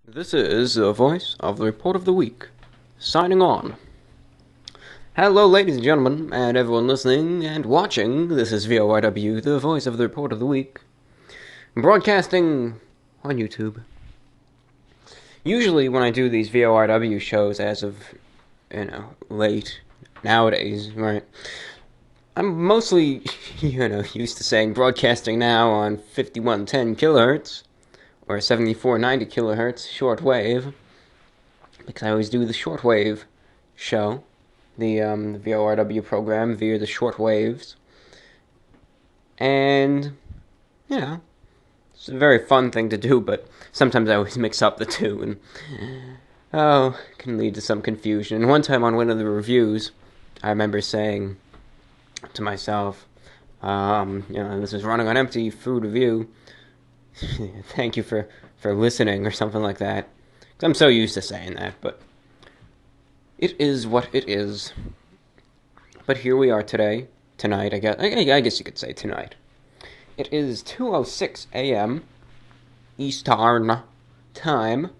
This is the voice of the report of the week, signing on. Hello, ladies and gentlemen, and everyone listening and watching. This is VORW, the voice of the report of the week, broadcasting on YouTube. Usually when I do these VORW shows as of, late nowadays, right, I'm mostly, used to saying broadcasting now on 5110 kilohertz, or 7490 kilohertz shortwave, because I always do the shortwave show, the VORW program via the shortwaves, and, it's a very fun thing to do, but sometimes I always mix up the two, and, it can lead to some confusion. And one time on one of the reviews, I remember saying to myself, this is running on empty food review, thank you for listening, or something like that. 'Cause I'm so used to saying that, but it is what it is. But here we are tonight, I guess you could say tonight. It is 2:06 a.m. Eastern Time,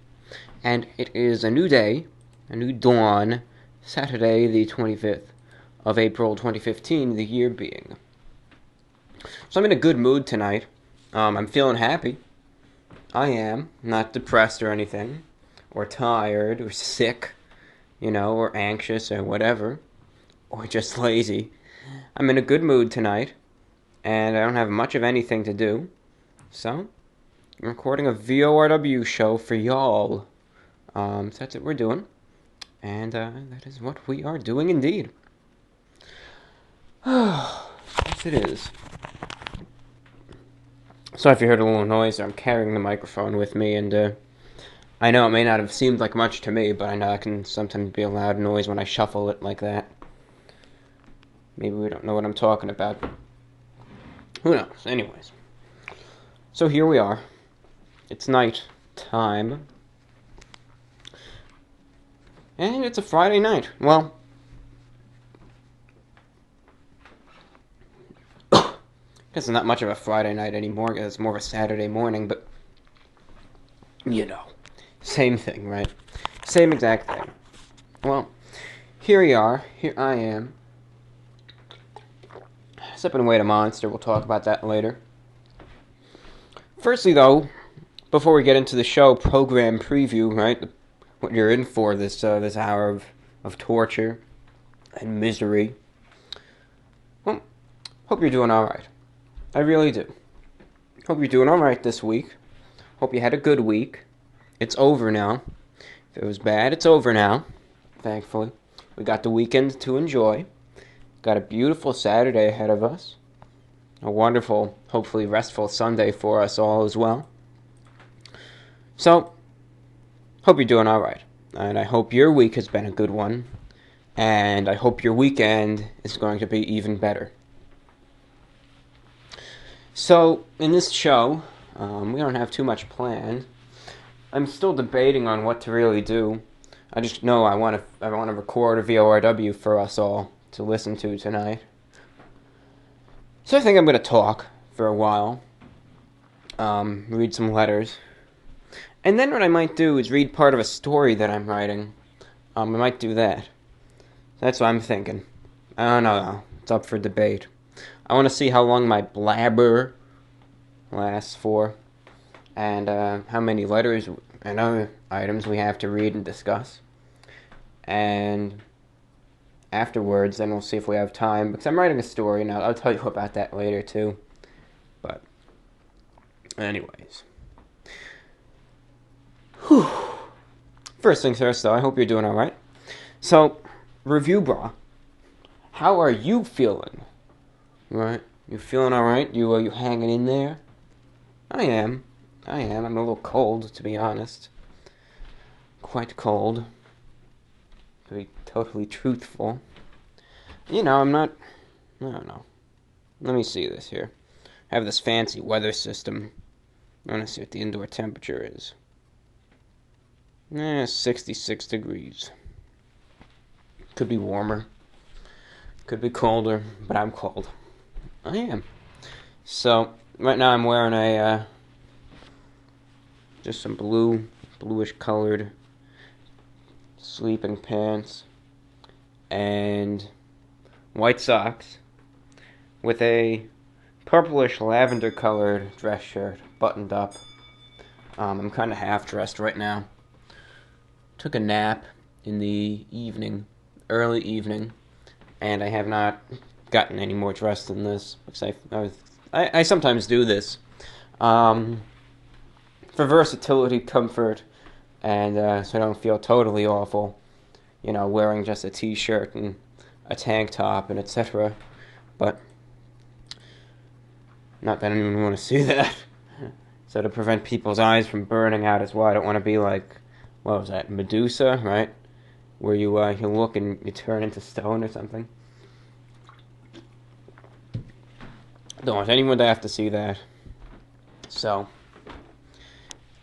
and it is a new day, a new dawn, Saturday the 25th of April 2015, the year being. So I'm in a good mood tonight. I'm feeling happy. I am. Not depressed or anything, or tired, or sick, or anxious, or whatever, or just lazy. I'm in a good mood tonight, and I don't have much of anything to do, so I'm recording a VORW show for y'all. So that's what we're doing, and that is what we are doing indeed. Yes, it is. So if you heard a little noise, I'm carrying the microphone with me, and I know it may not have seemed like much to me, but I know it can sometimes be a loud noise when I shuffle it like that. Maybe we don't know what I'm talking about. Who knows? Anyways. So here we are. It's night time. And it's a Friday night. Well, it's not much of a Friday night anymore, because it's more of a Saturday morning, but, same thing, right? Same exact thing. Well, here we are. Here I am. Sipping away at a Monster. We'll talk about that later. Firstly, though, before we get into the show program preview, right? What you're in for this hour of torture and misery. Well, hope you're doing all right. I really do. Hope you're doing all right this week. Hope you had a good week. It's over now. If it was bad, it's over now. Thankfully, we got the weekend to enjoy. Got a beautiful Saturday ahead of us. A wonderful, hopefully restful Sunday for us all as well. So, hope you're doing all right. And I hope your week has been a good one. And I hope your weekend is going to be even better. So, in this show, we don't have too much planned. I'm still debating on what to really do. I just know I want to record a VORW for us all to listen to tonight. So I think I'm going to talk for a while, read some letters, and then what I might do is read part of a story that I'm writing. I might do that. That's what I'm thinking. I don't know, though. It's up for debate. I want to see how long my blabber lasts for, and how many letters and other items we have to read and discuss. And afterwards, then we'll see if we have time, because I'm writing a story, and I'll tell you about that later, too. But, anyways. Whew. First things first, though, I hope you're doing alright. So, review bra. How are you feeling? Right? You feeling alright? You hanging in there? I am. I'm a little cold, to be honest. Quite cold. To be totally truthful. I'm not... I don't know. Let me see this here. I have this fancy weather system. I want to see what the indoor temperature is. 66 degrees. Could be warmer. Could be colder, but I'm cold. I am. So, right now I'm wearing just some blue bluish colored sleeping pants, and white socks with a purplish lavender colored dress shirt buttoned up. I'm kind of half dressed right now. Took a nap in the evening, early evening, and I have not gotten any more dressed than this, because I sometimes do this for versatility, comfort, and so I don't feel totally awful, wearing just a t-shirt and a tank top and etc. But not that anyone want to see that. So to prevent people's eyes from burning out as well, I don't want to be like, what was that, Medusa, right? Where you look and you turn into stone or something. Don't want anyone to have to see that. So,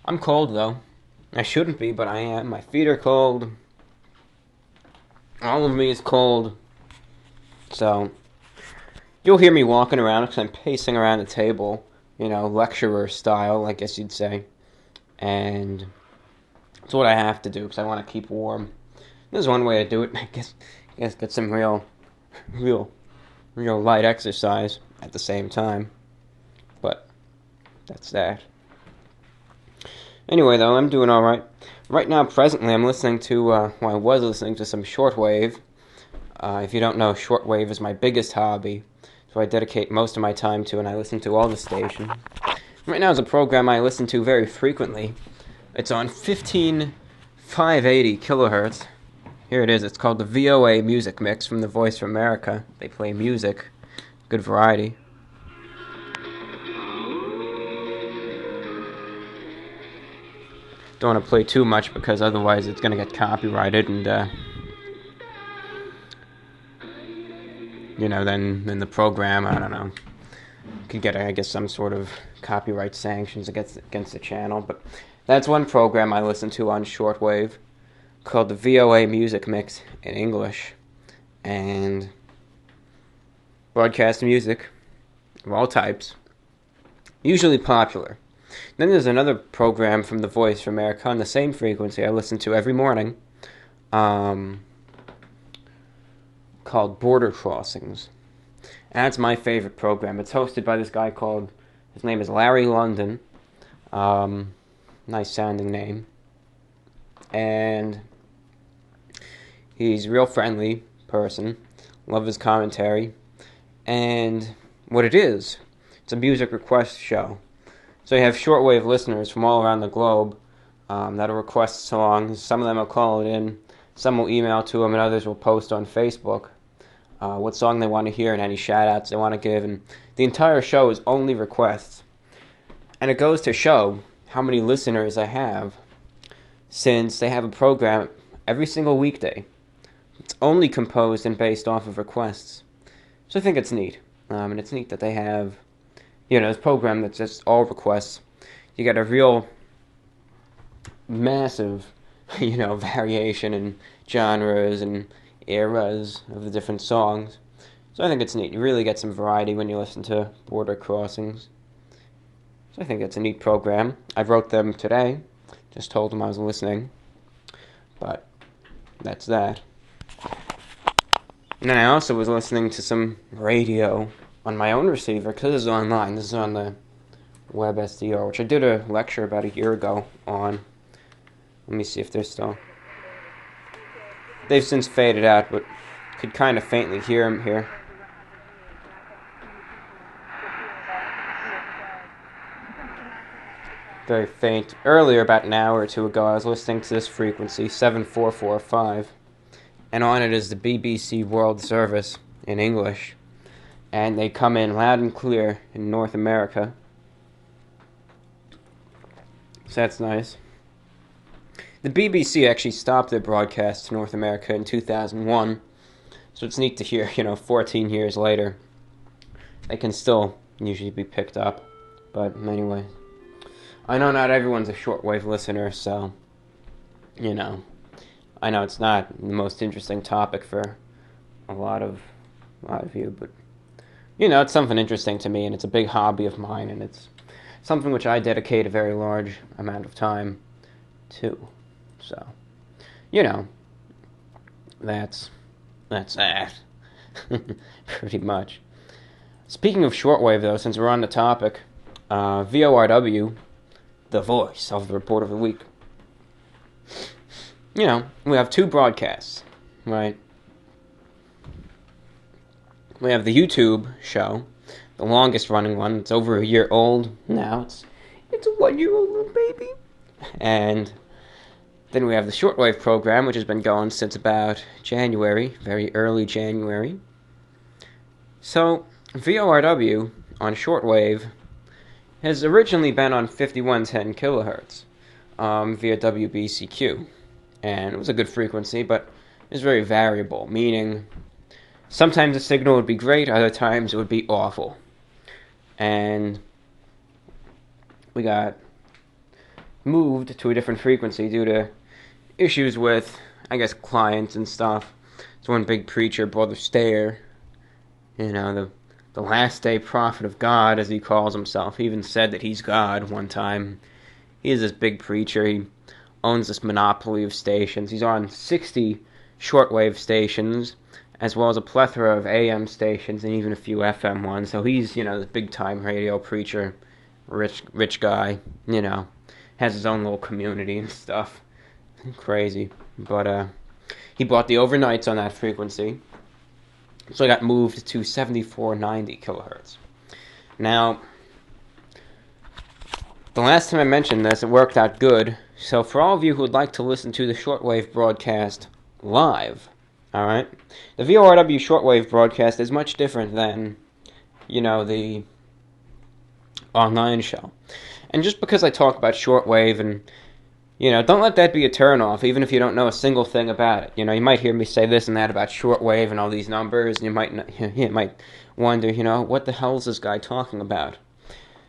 I'm cold though. I shouldn't be, but I am. My feet are cold. All of me is cold. So, you'll hear me walking around because I'm pacing around the table, lecturer style, I guess you'd say. And it's what I have to do because I want to keep warm. There's one way to do it. I guess get some real light exercise at the same time. But that's that. Anyway, though, I'm doing all right. Right now, presently, I'm listening to, I was listening to some Shortwave. If you don't know, Shortwave is my biggest hobby, so I dedicate most of my time to, and I listen to all the stations. Right now is a program I listen to very frequently. It's on 15580 kilohertz. Here it is. It's called the VOA Music Mix from the Voice of America. They play music, good variety. Don't want to play too much because otherwise it's going to get copyrighted and then the program, I don't know, could get, I guess, some sort of copyright sanctions against the channel. But that's one program I listen to on Shortwave called the VOA Music Mix in English, and broadcast music of all types, usually popular. Then there's another program from the Voice of America on the same frequency I listen to every morning, called Border Crossings. And that's my favorite program. It's hosted by this guy his name is Larry London. Nice sounding name. And he's a real friendly person. Love his commentary. And what it's a music request show. So you have shortwave listeners from all around the globe that'll request songs. Some of them will call it in, some will email to them, and others will post on Facebook what song they want to hear and any shout-outs they want to give. And the entire show is only requests. And it goes to show how many listeners I have, since they have a program every single weekday. It's only composed and based off of requests. So I think it's neat. And it's neat that they have this program that's just all requests. You get a real massive, variation in genres and eras of the different songs. So I think it's neat. You really get some variety when you listen to Border Crossings. So I think it's a neat program. I wrote them today. Just told them I was listening. But that's that. And then I also was listening to some radio on my own receiver, because this is online. This is on the WebSDR, which I did a lecture about a year ago on. Let me see if they're still. They've since faded out, but could kind of faintly hear them here. Very faint. Earlier, about an hour or two ago, I was listening to this frequency, 7445, and on it is the BBC World Service in English. And they come in loud and clear in North America. So that's nice. The BBC actually stopped their broadcast to North America in 2001. So it's neat to hear, 14 years later, they can still usually be picked up. But anyway, I know not everyone's a shortwave listener, so, I know it's not the most interesting topic for a lot of you, but it's something interesting to me, and it's a big hobby of mine, and it's something which I dedicate a very large amount of time too. So, you know, that's that. Pretty much. Speaking of shortwave, though, since we're on the topic, VORW, the voice of the report of the week. You know, we have two broadcasts, right? We have the YouTube show, the longest running one. It's over a year old now. It's a 1-year-old little baby. And then we have the shortwave program, which has been going since about January, very early January. So, VORW on shortwave has originally been on 5110 kilohertz via WBCQ. And it was a good frequency, but it was very variable, meaning sometimes the signal would be great, other times it would be awful. And we got moved to a different frequency due to issues with, I guess, clients and stuff. It's one big preacher, Brother Stair, you know, the last day prophet of God, as he calls himself. He even said that he's God one time. He is this big preacher. He owns this monopoly of stations. He's on 60 shortwave stations, as well as a plethora of AM stations and even a few FM ones. So he's, you know, the big-time radio preacher, rich guy, you know, has his own little community and stuff. Crazy. But he bought the overnights on that frequency, so I got moved to 7490 kilohertz. Now, the last time I mentioned this, it worked out good. So for all of you who would like to listen to the shortwave broadcast live, alright, the VORW shortwave broadcast is much different than, you know, the online show. And just because I talk about shortwave and, you know, don't let that be a turn-off, even if you don't know a single thing about it. You know, you might hear me say this and that about shortwave and all these numbers, and you might wonder, you know, what the hell is this guy talking about?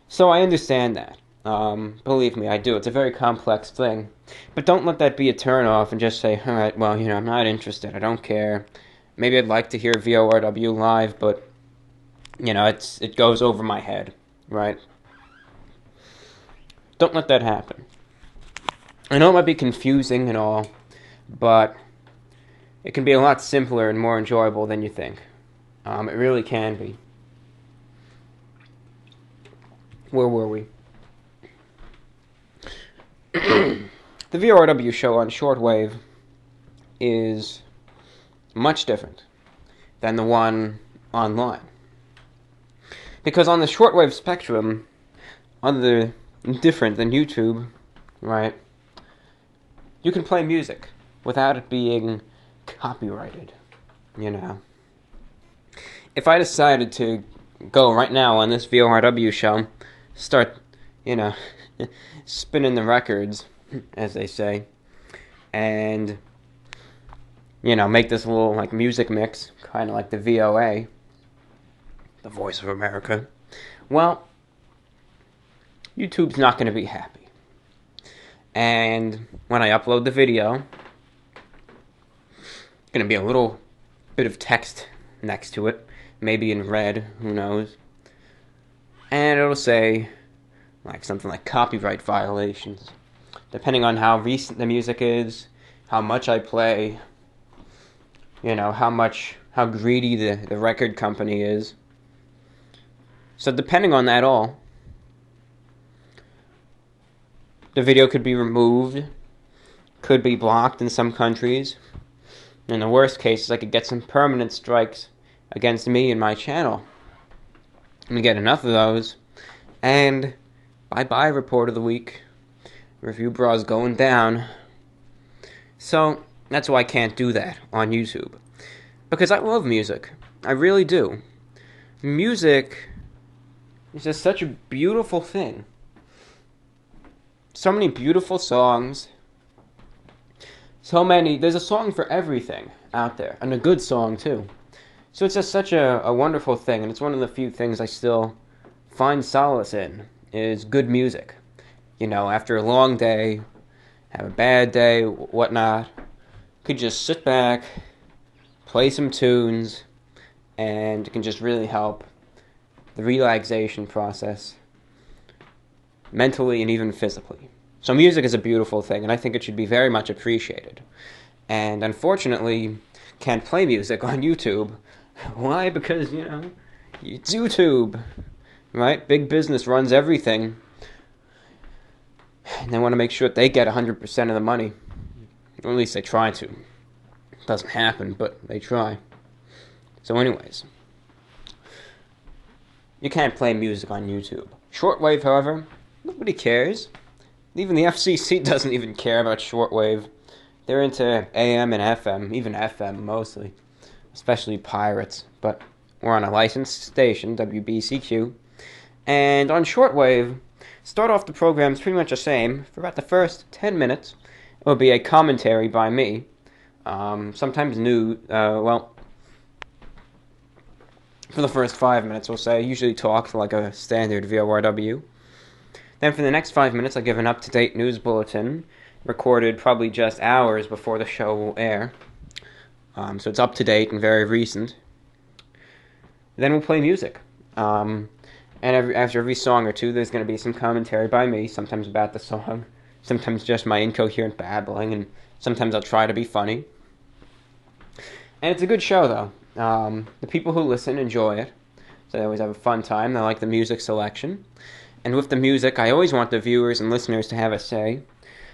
So I understand that. Believe me, I do. It's a very complex thing. But don't let that be a turn-off and just say, alright, well, you know, I'm not interested, I don't care. Maybe I'd like to hear VORW live, but, you know, it goes over my head, right? Don't let that happen. I know it might be confusing and all, but it can be a lot simpler and more enjoyable than you think. It really can be. Where were we? The VORW show on shortwave is much different than the one online. Because on the shortwave spectrum, other different than YouTube, right, you can play music without it being copyrighted, you know. If I decided to go right now on this VORW show, start, you know, spinning the records, as they say, and, you know, make this little, like, music mix, kind of like the VOA, the Voice of America, well, YouTube's not going to be happy. And when I upload the video, going to be a little bit of text next to it, maybe in red, who knows, and it'll say, like, something like copyright violations, depending on how recent the music is, how much I play, you know, how greedy the record company is. So depending on that all, the video could be removed, could be blocked in some countries. In the worst cases, I could get some permanent strikes against me and my channel. I'm gonna get enough of those, and bye-bye report of the week. Review braw's going down. So, that's why I can't do that on YouTube. Because I love music. I really do. Music is just such a beautiful thing. So many beautiful songs. There's a song for everything out there. And a good song, too. So it's just such a wonderful thing. And it's one of the few things I still find solace in, is good music. You know, after a long day, have a bad day, whatnot, could just sit back, play some tunes, and it can just really help the relaxation process, mentally and even physically. So music is a beautiful thing, and I think it should be very much appreciated. And unfortunately, can't play music on YouTube. Why? Because, it's YouTube, right? Big business runs everything. And they want to make sure that they get 100% of the money. Or at least they try to. It doesn't happen, but they try. So anyways, you can't play music on YouTube. Shortwave, however, nobody cares. Even the FCC doesn't even care about shortwave. They're into AM and FM, even FM mostly, especially pirates. But we're on a licensed station, WBCQ, and on shortwave, start off the program's pretty much the same. For about the first 10 minutes, it will be a commentary by me. Sometimes new, for the first 5 minutes, we'll say. I usually talk like a standard VORW. Then for the next 5 minutes, I'll give an up-to-date news bulletin, recorded probably just hours before the show will air. So it's up-to-date and very recent. Then we'll play music. And after every song or two, there's going to be some commentary by me, sometimes about the song, sometimes just my incoherent babbling, and sometimes I'll try to be funny. And it's a good show, though. The people who listen enjoy it, so they always have a fun time. They like the music selection. And with the music, I always want the viewers and listeners to have a say.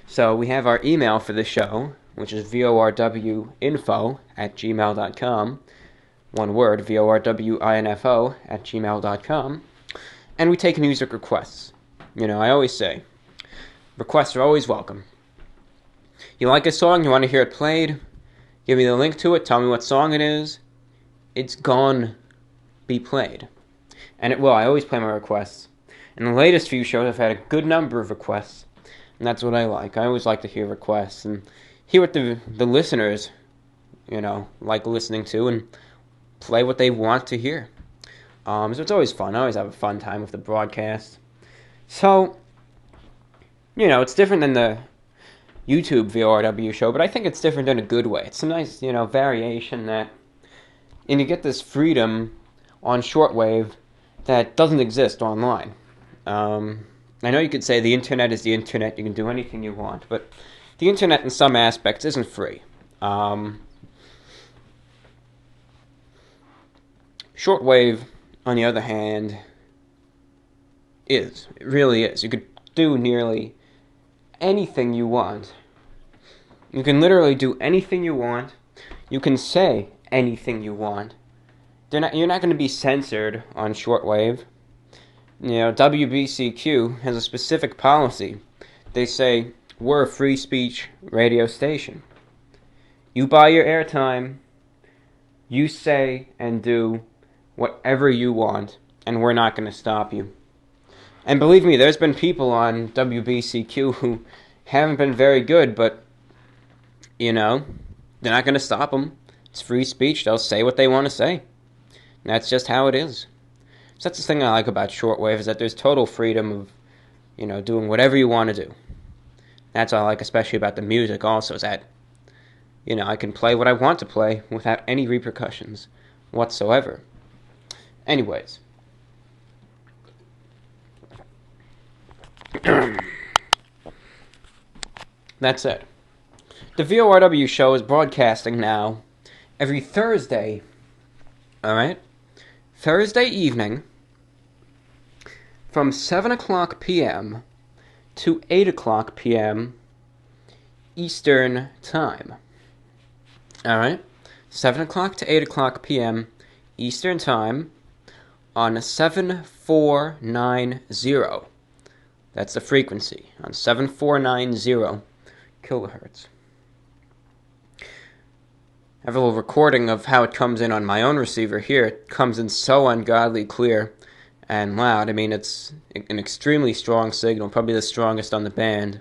So we have our email for the show, which is vorwinfo@gmail.com. One word, vorwinfo@gmail.com. And we take music requests. I always say, requests are always welcome. You like a song, you want to hear it played, give me the link to it, tell me what song it is. It's gonna be played. And it will. I always play my requests. In the latest few shows, I've had a good number of requests. And that's what I like. I always like to hear requests and hear what the listeners, like listening to and play what they want to hear. So it's always fun. I always have a fun time with the broadcast. So, it's different than the YouTube VORW show, but I think it's different in a good way. It's some nice, variation that... And you get this freedom on shortwave that doesn't exist online. I know you could say the internet is the internet, you can do anything you want, but the internet in some aspects isn't free. Shortwave, on the other hand, is. It really is. You could do nearly anything you want. You can literally do anything you want. You can say anything you want. You're not going to be censored on shortwave. WBCQ has a specific policy. They say, we're a free speech radio station. You buy your airtime, you say and do whatever you want, and we're not going to stop you. And believe me, there's been people on WBCQ who haven't been very good, but, they're not going to stop them. It's free speech. They'll say what they want to say. And that's just how it is. So that's the thing I like about shortwave, is that there's total freedom of, doing whatever you want to do. That's what I like especially about the music also, is that, I can play what I want to play without any repercussions whatsoever. Anyways. That's it. The VORW show is broadcasting now every Thursday. Alright? Thursday evening from 7 o'clock p.m. to 8 o'clock p.m. Eastern Time. Alright? 7 o'clock to 8 o'clock p.m. Eastern Time on 7490. That's the frequency, on 7490 kilohertz. I have a little recording of how it comes in on my own receiver here. It comes in so ungodly clear and loud. I mean, it's an extremely strong signal, probably the strongest on the band.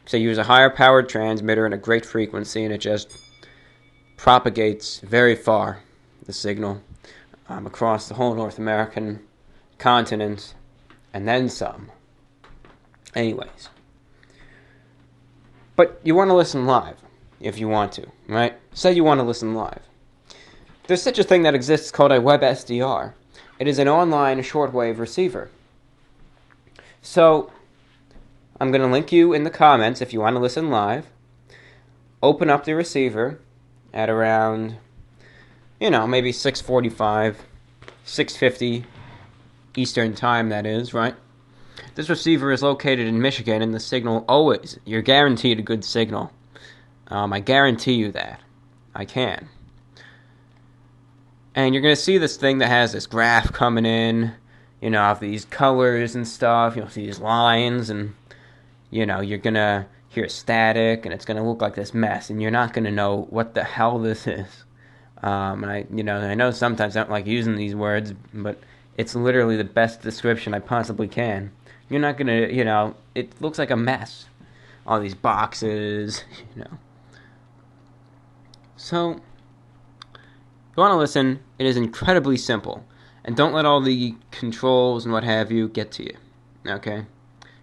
So I use a higher powered transmitter and a great frequency, and it just propagates very far, the signal, across the whole North American continent, and then some. Anyways. But you want to listen live, if you want to, right? Say you want to listen live. There's such a thing that exists called a WebSDR. It is an online shortwave receiver. So, I'm going to link you in the comments if you want to listen live. Open up the receiver at around, maybe 6:45, 6:50 Eastern Time, that is, right? This receiver is located in Michigan, and the signal you're guaranteed a good signal. I guarantee you that. I can. And you're going to see this thing that has this graph coming in, of these colors and stuff. You'll see these lines, and, you're going to hear static, and it's going to look like this mess, and you're not going to know what the hell this is. And I know sometimes I don't like using these words, but it's literally the best description I possibly can. You're not going to, it looks like a mess. All these boxes, So, if you want to listen, it is incredibly simple. And don't let all the controls and what have you get to you. Okay?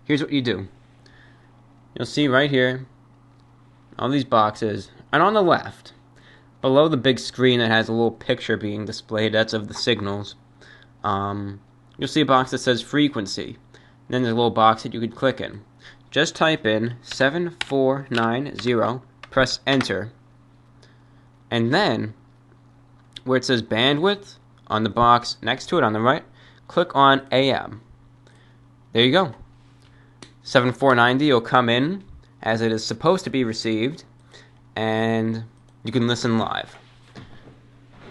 Here's what you do. You'll see right here, all these boxes. And on the left, below the big screen that has a little picture being displayed, that's of the signals, you'll see a box that says frequency. And then there's a little box that you could click in. Just type in 7490, press enter. And then, where it says bandwidth, on the box next to it on the right, click on AM. There you go. 7490 will come in as it is supposed to be received, and you can listen live.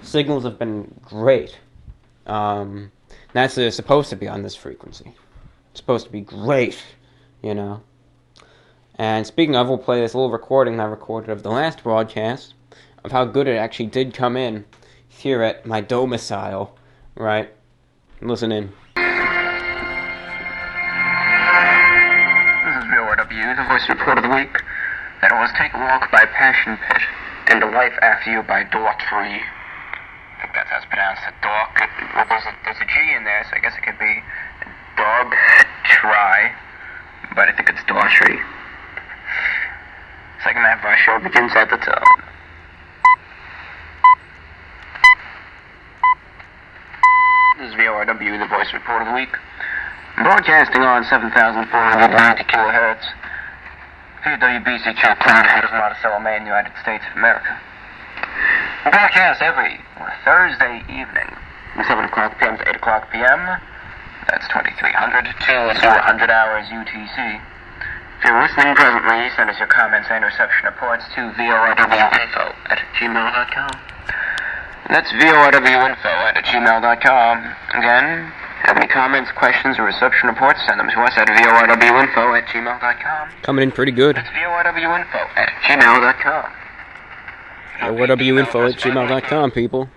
Signals have been great. That's supposed to be on this frequency. It's supposed to be great, And speaking of, we'll play this little recording I recorded of the last broadcast of how good it actually did come in here at my domicile, right? Listen in. This is VORW, the voice report of the week. That was Take a Walk by Passion Pit and A Life After You by Daughtry. I think that's how it's pronounced. Well, there's a G in there, so I guess it could be Dog Try, but I think it's Daughtry. Second half of our show begins at the top. This is VORW, the voice report of the week. Broadcasting on 7,490 kilohertz. WBCQ Cloud out of Monticello, Maine, United States of America. Broadcast every Thursday evening from 7 o'clock p.m. to 8 o'clock p.m. That's 2300 to 100 hours UTC. If you're listening presently, send us your comments and reception reports to vorwinfo@gmail.com. That's vorwinfo@gmail.com. Again, have any comments, questions, or reception reports, send them to us at vorwinfo@gmail.com. Coming in pretty good. That's vorwinfo@gmail.com. vorwinfo@gmail.com, people.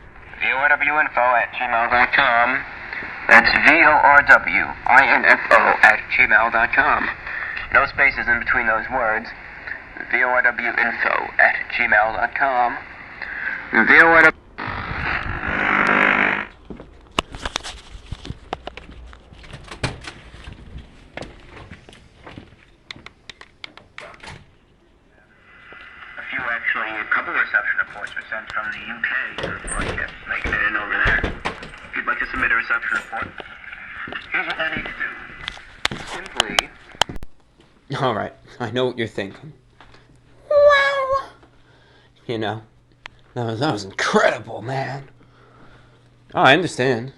vorwinfo@gmail.com. That's vorwinfo@gmail.com. No spaces in between those words. vorwinfo@gmail.com. vorw. A couple reception reports were sent from the UK to the broadcast, making it in over there. If you'd like to submit a reception report, here's what I need to do. Simply... Alright, I know what you're thinking. Wow! That was incredible, man. Oh, I understand.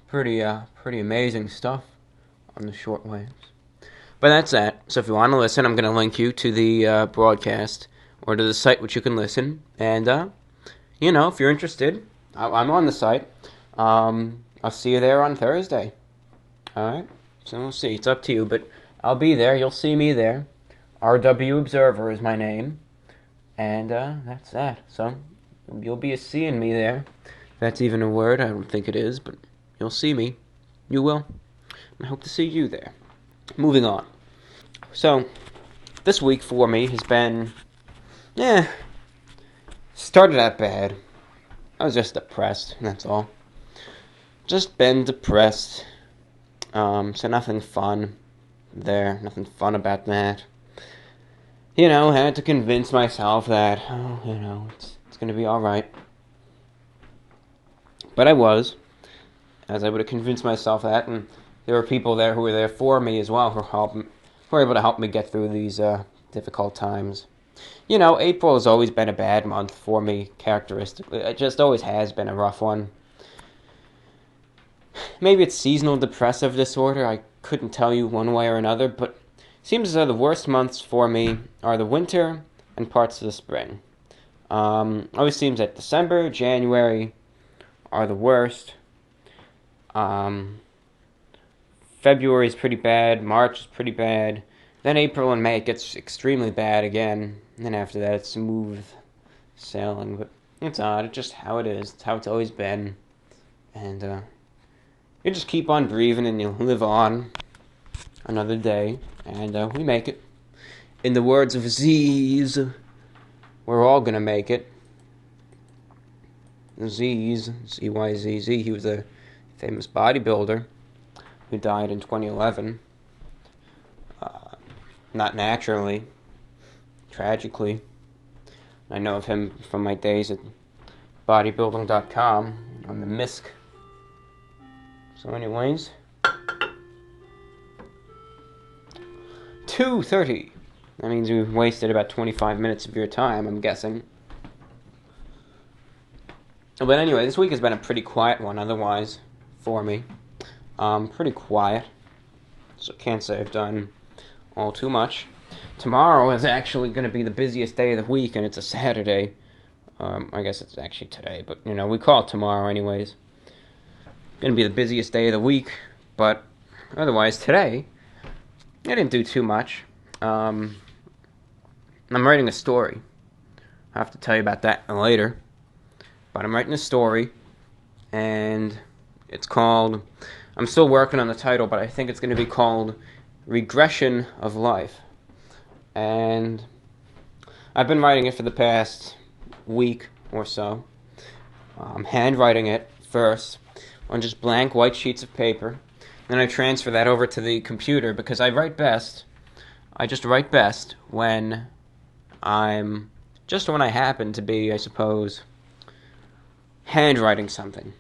Pretty amazing stuff on the shortwaves. But that's that. So if you want to listen, I'm going to link you to the broadcast or to the site which you can listen. And, if you're interested, I'm on the site. I'll see you there on Thursday. Alright? So we'll see. It's up to you, but I'll be there. You'll see me there. RW Observer is my name. And that's that. So you'll be seeing me there. If that's even a word. I don't think it is, but you'll see me. You will. I hope to see you there. Moving on. So, this week for me has been, started out bad. I was just depressed, that's all. Just been depressed. So nothing fun there, nothing fun about that. Had to convince myself that, it's going to be alright. But I was, as I would have convinced myself that, and there were people there who were there for me as well, who were able to help me get through these difficult times. You know, April has always been a bad month for me, characteristically. It just always has been a rough one. Maybe it's seasonal depressive disorder. I couldn't tell you one way or another, but it seems as though the worst months for me are the winter and parts of the spring. Always seems that December, January are the worst. February is pretty bad. March is pretty bad. Then April and May it gets extremely bad again. And then after that it's smooth sailing. But it's odd. It's just how it is. It's how it's always been. And you just keep on breathing and you live on another day. And we make it. In the words of Z's, we're all gonna make it. Z's, Z-Y-Z-Z, he was a famous bodybuilder who died in 2011. Not naturally, tragically. I know of him from my days at bodybuilding.com on the MISC. So anyways, 2:30. That means we've wasted about 25 minutes of your time, I'm guessing. But anyway, this week has been a pretty quiet one otherwise for me. Pretty quiet. So can't say I've done all too much. Tomorrow is actually going to be the busiest day of the week, and it's a Saturday. I guess it's actually today, but you know, we call it tomorrow anyways. Going to be the busiest day of the week, but otherwise today, I didn't do too much. I'm writing a story. I'll have to tell you about that later. But I'm writing a story, and it's called, I'm still working on the title, but I think it's going to be called Regression of Life. And I've been writing it for the past week or so. I'm handwriting it first on just blank white sheets of paper. Then I transfer that over to the computer because I just write best when I happen to be, I suppose, handwriting something.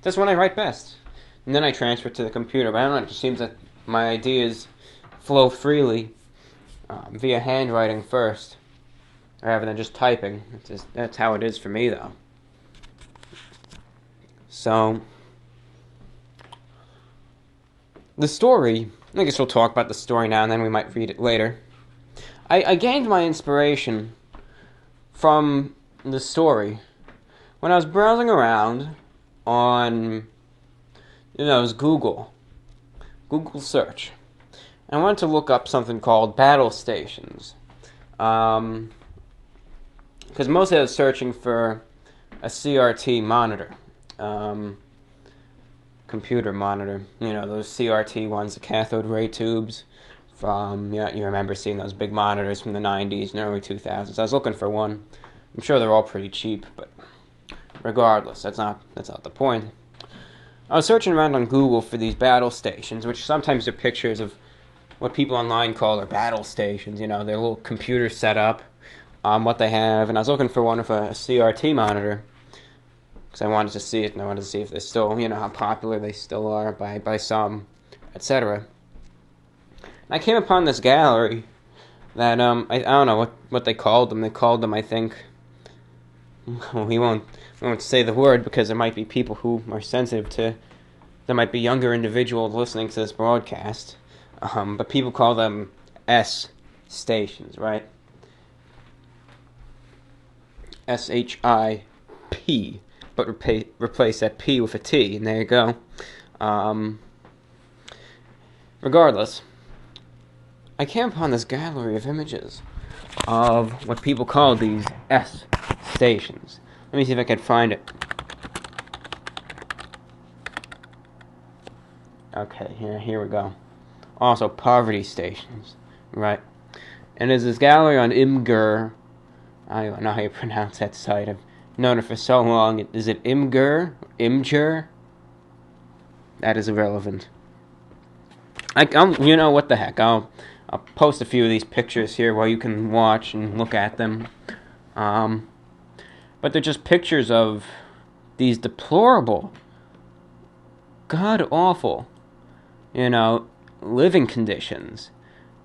That's when I write best. And then I transfer it to the computer. But I don't know, it just seems that my ideas flow freely via handwriting first, rather than just typing. That's how it is for me, though. So, the story, I guess we'll talk about the story now, and then we might read it later. I gained my inspiration from the story when I was browsing around on, it was Google search. I wanted to look up something called battle stations. Because mostly I was searching for a CRT monitor. Computer monitor. You know, those CRT ones, the cathode ray tubes. You remember seeing those big monitors from the 90s and early 2000s. I was looking for one. I'm sure they're all pretty cheap, but regardless, that's not the point. I was searching around on Google for these battle stations, which sometimes are pictures of what people online call their battle stations. You know, their little computer setup, what they have. And I was looking for one of a CRT monitor because I wanted to see it, and I wanted to see if they're still, how popular they still are by some, etc. And I came upon this gallery that I don't know what they called them. They called them, I think. We won't say the word because there might be people who are sensitive to. There might be younger individuals listening to this broadcast. But people call them S stations, right? S-H-I-P. But replace that P with a T, and there you go. Regardless, I came upon this gallery of images of what people call these S stations. Let me see if I can find it. Okay, here we go. Also, poverty stations, right? And there's this gallery on Imgur. I don't know how you pronounce that site. I've known it for so long. Is it Imgur? Imgur? That is irrelevant. What the heck? I'll post a few of these pictures here while you can watch and look at them. But they're just pictures of these deplorable, god-awful living conditions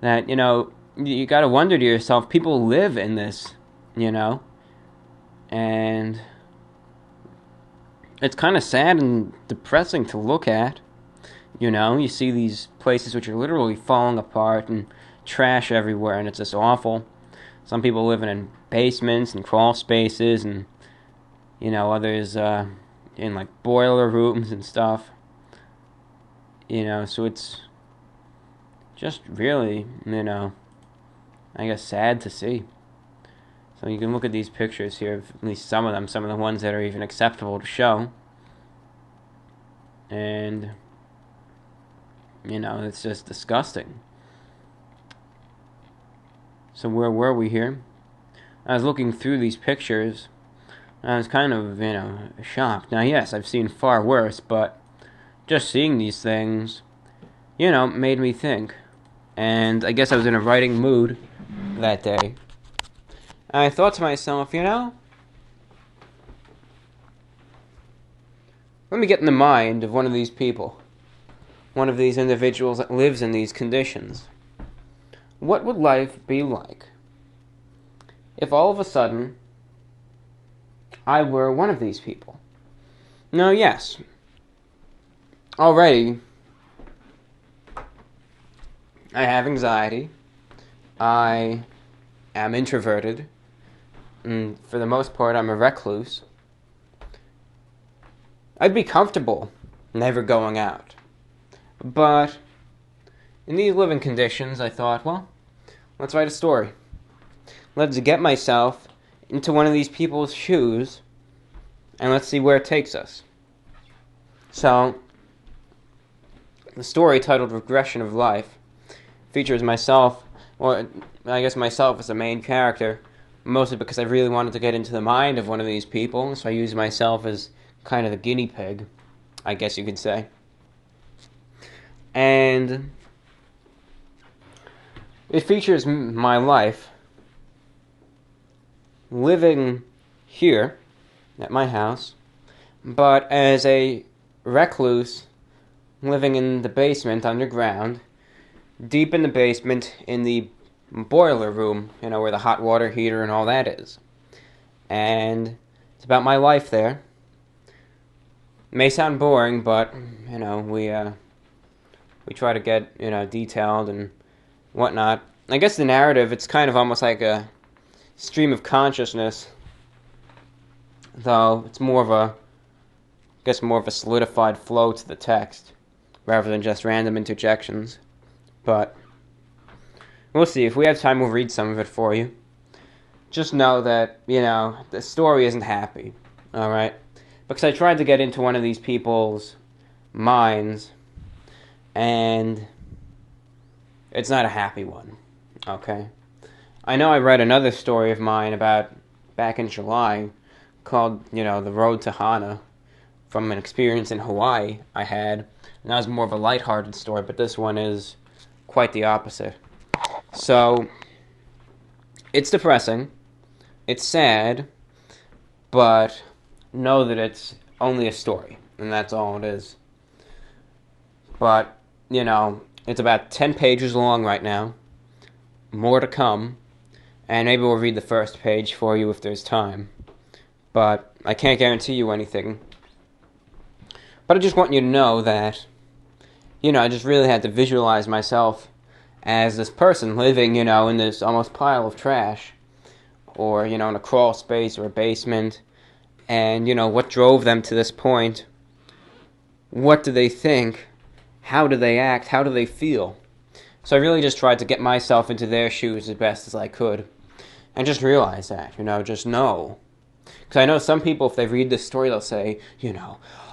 that, you gotta wonder to yourself, people live in this, and it's kind of sad and depressing to look at. You see these places which are literally falling apart and trash everywhere, and it's just awful. Some people living in basements and crawl spaces, and others in like boiler rooms and stuff. So it's just really, I guess sad to see. So you can look at these pictures here, at least some of the ones that are even acceptable to show. And, it's just disgusting. So where were we here? I was looking through these pictures. I was kind of, shocked. Now, yes, I've seen far worse, but just seeing these things, made me think. And I guess I was in a writing mood that day. And I thought to myself, let me get in the mind of one of these people. One of these individuals that lives in these conditions. What would life be like if all of a sudden I were one of these people? Now, yes, already I have anxiety. I am introverted. And for the most part, I'm a recluse. I'd be comfortable never going out. But in these living conditions, I thought, well, let's write a story. Let's get myself into one of these people's shoes, and let's see where it takes us. So, the story, titled Regression of Life, features myself, or I guess myself as the main character, mostly because I really wanted to get into the mind of one of these people, so I used myself as kind of the guinea pig, I guess you could say. And it features my life living here at my house, but as a recluse living in the basement underground, deep in the basement in the boiler room, where the hot water heater and all that is. And it's about my life there. It may sound boring, but we try to get detailed and whatnot. I guess the narrative, it's kind of almost like a stream of consciousness, though it's more of a solidified flow to the text rather than just random interjections. But we'll see. If we have time, we'll read some of it for you. Just know that, the story isn't happy, alright? Because I tried to get into one of these people's minds, and it's not a happy one, okay? I know I read another story of mine back in July called, The Road to Hana, from an experience in Hawaii I had. And that was more of a lighthearted story, but this one is quite the opposite. So, it's depressing, it's sad, but know that it's only a story, and that's all it is. But, it's about 10 pages long right now, more to come, and maybe we'll read the first page for you if there's time. But I can't guarantee you anything. But I just want you to know that, I just really had to visualize myself as this person living, in this almost pile of trash, or, in a crawl space or a basement, and, what drove them to this point. What do they think? How do they act? How do they feel? So I really just tried to get myself into their shoes as best as I could, and just realize that, just know. Because I know some people, if they read this story, they'll say,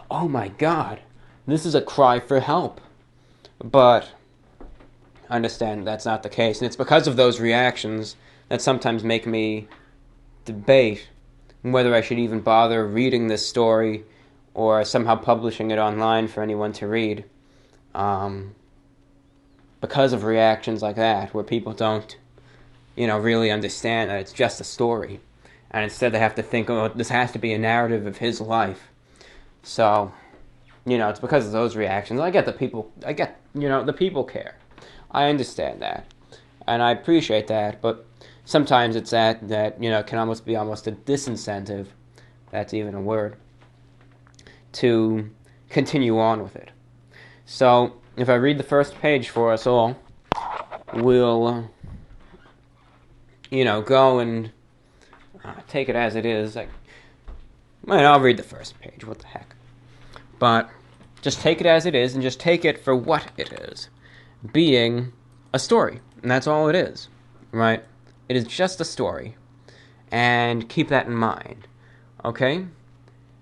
oh my God, this is a cry for help. But I understand that's not the case, and it's because of those reactions that sometimes make me debate whether I should even bother reading this story or somehow publishing it online for anyone to read. Because of reactions like that, where people don't, really understand that it's just a story. And instead they have to think, oh, this has to be a narrative of his life. So, it's because of those reactions. The people care. I understand that. And I appreciate that, but sometimes it's that can almost be a disincentive, that's even a word, to continue on with it. So, if I read the first page for us all, we'll, go and take it as it is. I'll read the first page, what the heck. But just take it as it is, and just take it for what it is, being a story. And that's all it is, right? It is just a story. And keep that in mind, okay?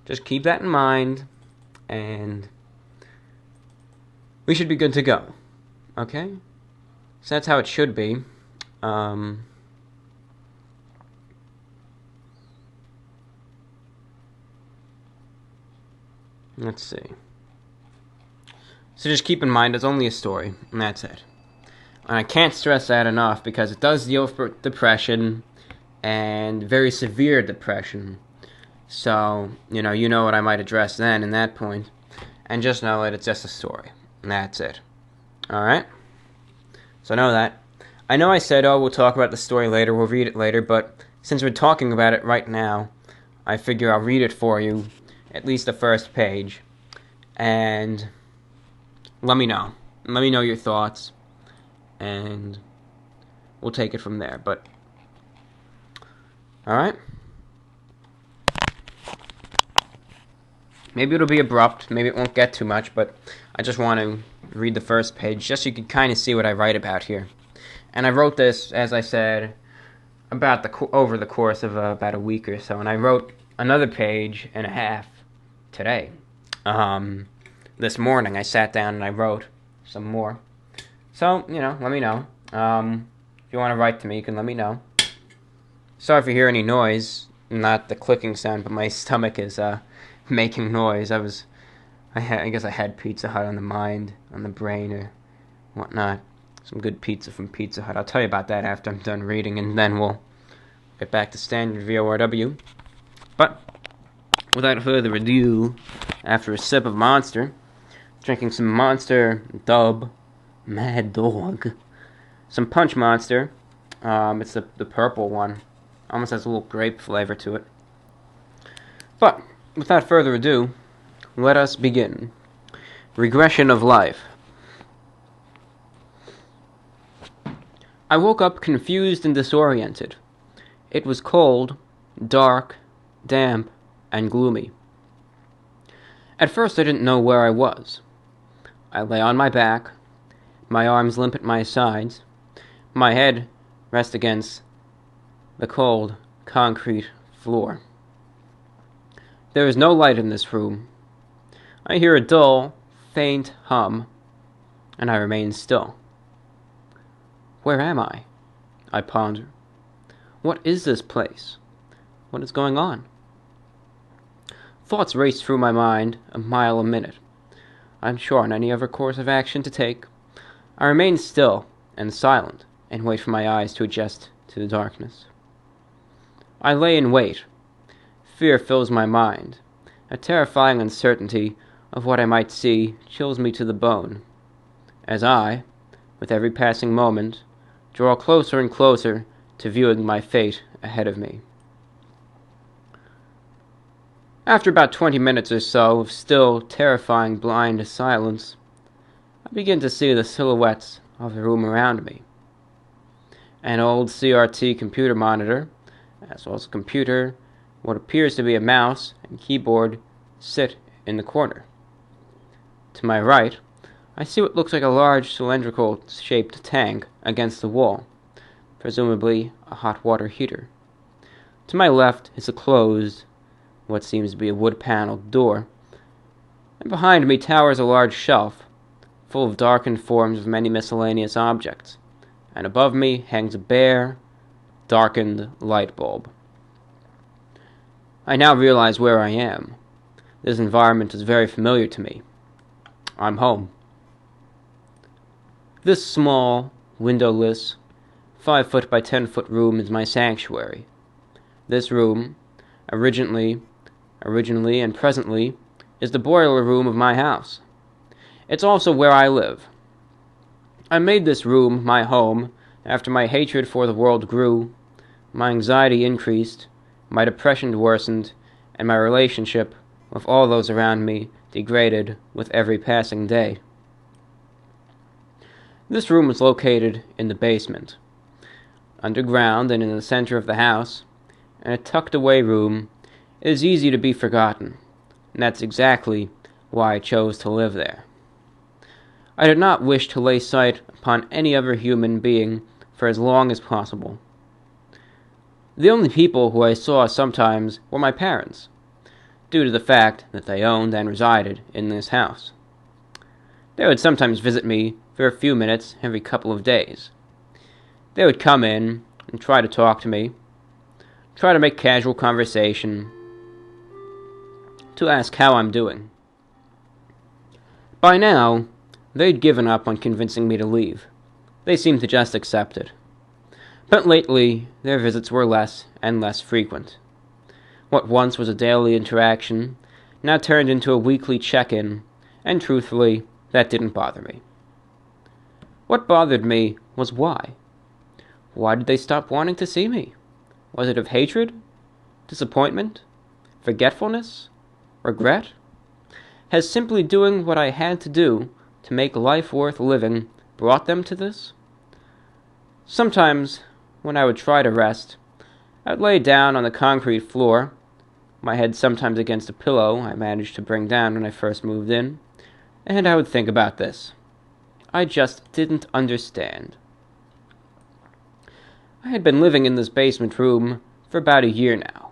Just keep that in mind, and we should be good to go, okay? So that's how it should be. Let's see. So just keep in mind, it's only a story, and that's it. And I can't stress that enough, because it does deal with depression, and very severe depression. So, you know what I might address then in that point. And just know that it's just a story. And that's it. Alright? So know that. I know I said, we'll talk about the story later, we'll read it later, but since we're talking about it right now, I figure I'll read it for you, at least the first page. And let me know. Let me know your thoughts. And we'll take it from there. But, alright? Maybe it'll be abrupt, maybe it won't get too much, but I just want to read the first page, just so you can kind of see what I write about here. And I wrote this, as I said, over the course of about a week or so, and I wrote another page and a half today. This morning I sat down and I wrote some more. So, let me know. If you want to write to me, you can let me know. Sorry if you hear any noise, not the clicking sound, but my stomach is making noise. I guess I had Pizza Hut on the brain, or whatnot. Some good pizza from Pizza Hut. I'll tell you about that after I'm done reading, and then we'll get back to standard VORW. But, without further ado, after a sip of Monster, drinking some Monster Dub, Mad Dog, some Punch Monster, it's the purple one, almost has a little grape flavor to it. But, without further ado, let us begin. Regression of life. I woke up confused and disoriented. It was cold, dark, damp, and gloomy. At first I didn't know where I was. I lay on my back, my arms limp at my sides, my head rest against the cold, concrete floor. There is no light in this room. I hear a dull, faint hum, and I remain still. Where am I? I ponder. What is this place? What is going on? Thoughts race through my mind a mile a minute. I'm sure on any other course of action to take. I remain still and silent and wait for my eyes to adjust to the darkness. I lay in wait. Fear fills my mind. A terrifying uncertainty of what I might see chills me to the bone, as I, with every passing moment, draw closer and closer to viewing my fate ahead of me. After about 20 minutes or so of still, terrifying, blind silence, I begin to see the silhouettes of the room around me. An old CRT computer monitor, as well as a computer, what appears to be a mouse and keyboard, sit in the corner. To my right, I see what looks like a large cylindrical-shaped tank against the wall, presumably a hot water heater. To my left is a closed, what seems to be a wood-paneled door, and behind me towers a large shelf, full of darkened forms of many miscellaneous objects, and above me hangs a bare, darkened light bulb. I now realize where I am. This environment is very familiar to me. I'm home. This small, windowless, 5-foot by 10-foot room is my sanctuary. This room, originally and presently, is the boiler room of my house. It's also where I live. I made this room my home after my hatred for the world grew, my anxiety increased, my depression worsened, and my relationship with all those around me degraded with every passing day. This room is located in the basement, underground and in the center of the house, and a tucked-away room. It is easy to be forgotten, and that's exactly why I chose to live there. I did not wish to lay sight upon any other human being for as long as possible. The only people who I saw sometimes were my parents, due to the fact that they owned and resided in this house. They would sometimes visit me for a few minutes every couple of days. They would come in and try to talk to me, try to make casual conversation, to ask how I'm doing. By now, they'd given up on convincing me to leave. They seemed to just accept it. But lately, their visits were less and less frequent. What once was a daily interaction now turned into a weekly check-in, and truthfully, that didn't bother me. What bothered me was why. Why did they stop wanting to see me? Was it of hatred? Disappointment? Forgetfulness? Regret? Has simply doing what I had to do to make life worth living brought them to this? Sometimes, when I would try to rest, I would lay down on the concrete floor, my head sometimes against a pillow I managed to bring down when I first moved in, and I would think about this. I just didn't understand. I had been living in this basement room for about a year now.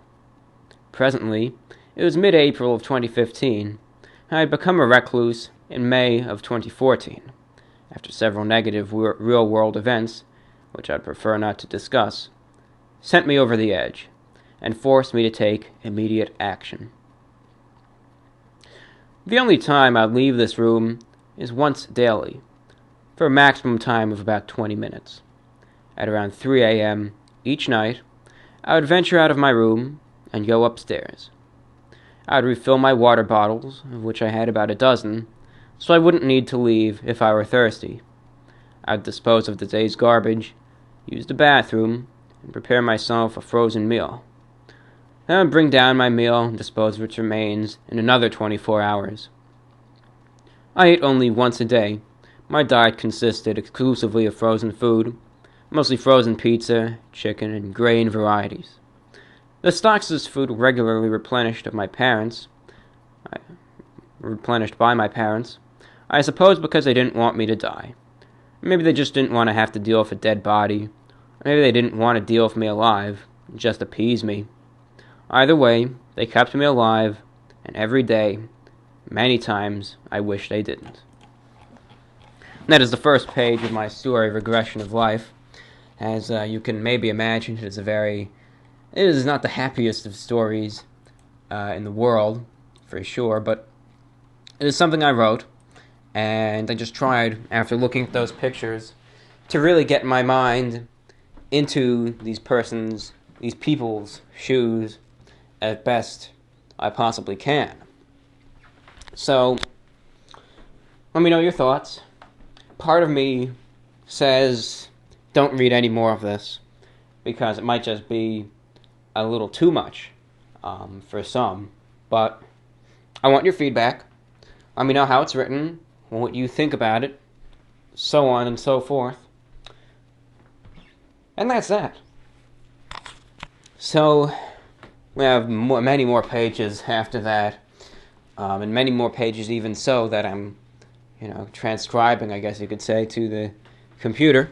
Presently, it was mid-April of 2015, and I had become a recluse in May of 2014, after several negative real-world events, which I'd prefer not to discuss, sent me over the edge, and forced me to take immediate action. The only time I'd leave this room is once daily, for a maximum time of about 20 minutes. At around 3 a.m. each night, I would venture out of my room and go upstairs. I would refill my water bottles, of which I had about a dozen, so I wouldn't need to leave if I were thirsty. I would dispose of the day's garbage, use the bathroom, and prepare myself a frozen meal. Then I would bring down my meal and dispose of its remains in another 24 hours. I ate only once a day. My diet consisted exclusively of frozen food, mostly frozen pizza, chicken, and grain varieties. The stocks of this food were regularly replenished by my parents, I suppose because they didn't want me to die. Maybe they just didn't want to have to deal with a dead body, or maybe they didn't want to deal with me alive, and just appease me. Either way, they kept me alive, and every day, many times, I wish they didn't. And that is the first page of my story, Regression of Life. As you can maybe imagine, it is not the happiest of stories in the world, for sure, but it is something I wrote, and I just tried, after looking at those pictures, to really get my mind into these people's shoes as best I possibly can. So, let me know your thoughts. Part of me says, don't read any more of this, because it might just be a little too much for some, but I want your feedback. Let me know how it's written, what you think about it, so on and so forth. And that's that. So, we have many more pages after that, and many more pages even so that I'm, transcribing, I guess you could say, to the computer.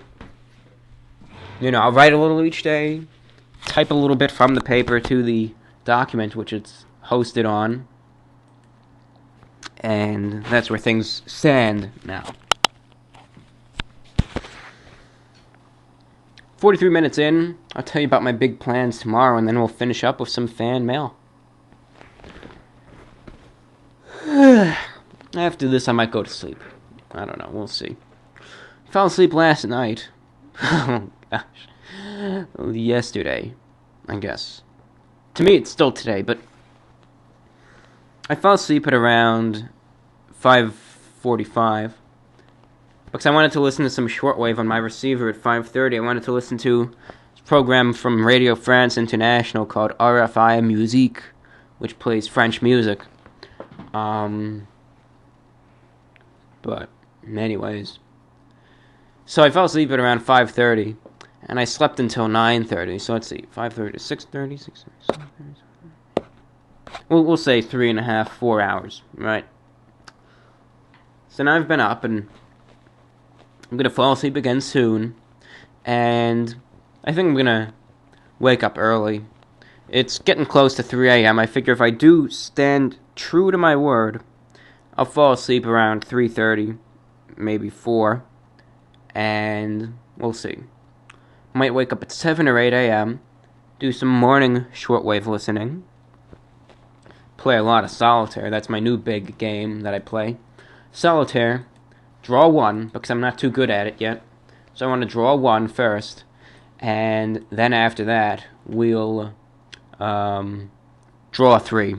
I'll write a little each day, type a little bit from the paper to the document which it's hosted on, and that's where things stand now. 43 minutes in, I'll tell you about my big plans tomorrow, and then we'll finish up with some fan mail. After this, I might go to sleep. I don't know, we'll see. Fell asleep last night. Oh, gosh. Yesterday, I guess. To me, it's still today, but I fell asleep at around 5:45 because I wanted to listen to some shortwave on my receiver at 5:30. I wanted to listen to a program from Radio France International called RFI Musique, which plays French music. But anyways, so I fell asleep at around 5:30, and I slept until 9:30. So let's see, 5:30 to 6:30, 6:30, 7:30. We'll say 3.5, 4 hours, right? So now I've been up, and I'm gonna fall asleep again soon, and I think I'm gonna wake up early. It's getting close to 3 a.m. I figure if I do stand true to my word, I'll fall asleep around 3:30, maybe 4, and we'll see. Might wake up at 7 or 8 a.m., do some morning shortwave listening, play a lot of solitaire. That's my new big game that I play. Solitaire, draw one, because I'm not too good at it yet. So I want to draw one first, and then after that, we'll draw 3.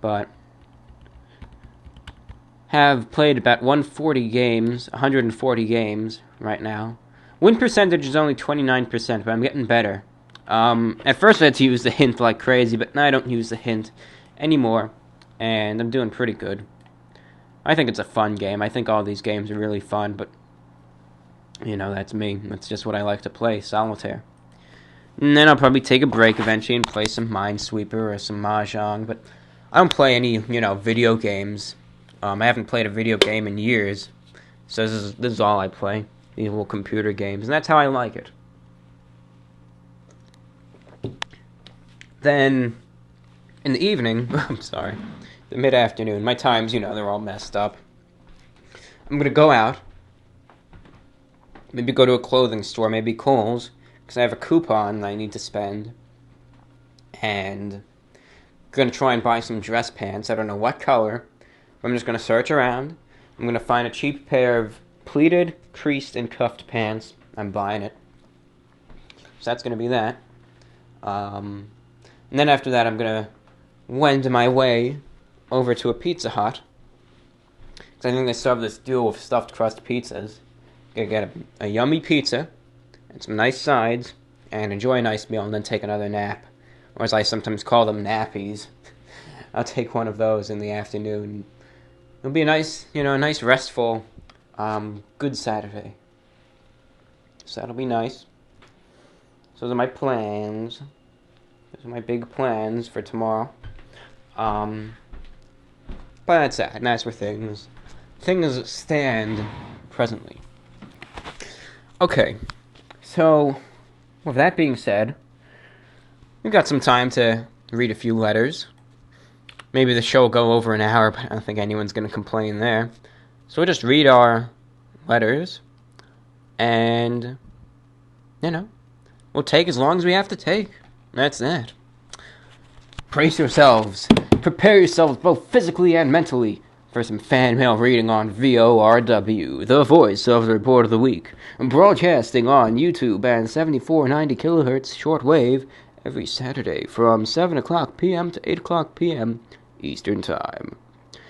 But have played about 140 games right now. Win percentage is only 29%, but I'm getting better. At first I had to use the hint like crazy, but now I don't use the hint anymore, and I'm doing pretty good. I think it's a fun game. I think all these games are really fun, but, that's me. That's just what I like to play, solitaire. And then I'll probably take a break eventually and play some Minesweeper or some Mahjong, but I don't play any, video games. I haven't played a video game in years, so this is all I play, these little computer games, and that's how I like it. Then, in the evening, the mid-afternoon, my times, they're all messed up. I'm gonna go out, maybe go to a clothing store, maybe Kohl's, because I have a coupon that I need to spend, and I'm gonna try and buy some dress pants. I don't know what color. I'm just gonna search around. I'm gonna find a cheap pair of pleated, creased, and cuffed pants. I'm buying it. So that's gonna be that. And then after that, I'm gonna wend my way over to a Pizza Hut, because I think they serve this deal with stuffed crust pizzas. Gonna get a yummy pizza and some nice sides, and enjoy a nice meal, and then take another nap, or as I sometimes call them, nappies. I'll take one of those in the afternoon. It'll be a nice, a nice restful, good Saturday. So that'll be nice. So those are my plans. Those are my big plans for tomorrow. But that's that. And as for things stand presently. Okay, so with that being said, we've got some time to read a few letters. Maybe the show will go over an hour, but I don't think anyone's going to complain there. So we'll just read our letters, and, we'll take as long as we have to take. That's that. Brace yourselves. Prepare yourselves both physically and mentally for some fan mail reading on VORW, the voice of the report of the week, broadcasting on YouTube and 7490 kilohertz shortwave every Saturday from 7 o'clock p.m. to 8 o'clock p.m. Eastern Time.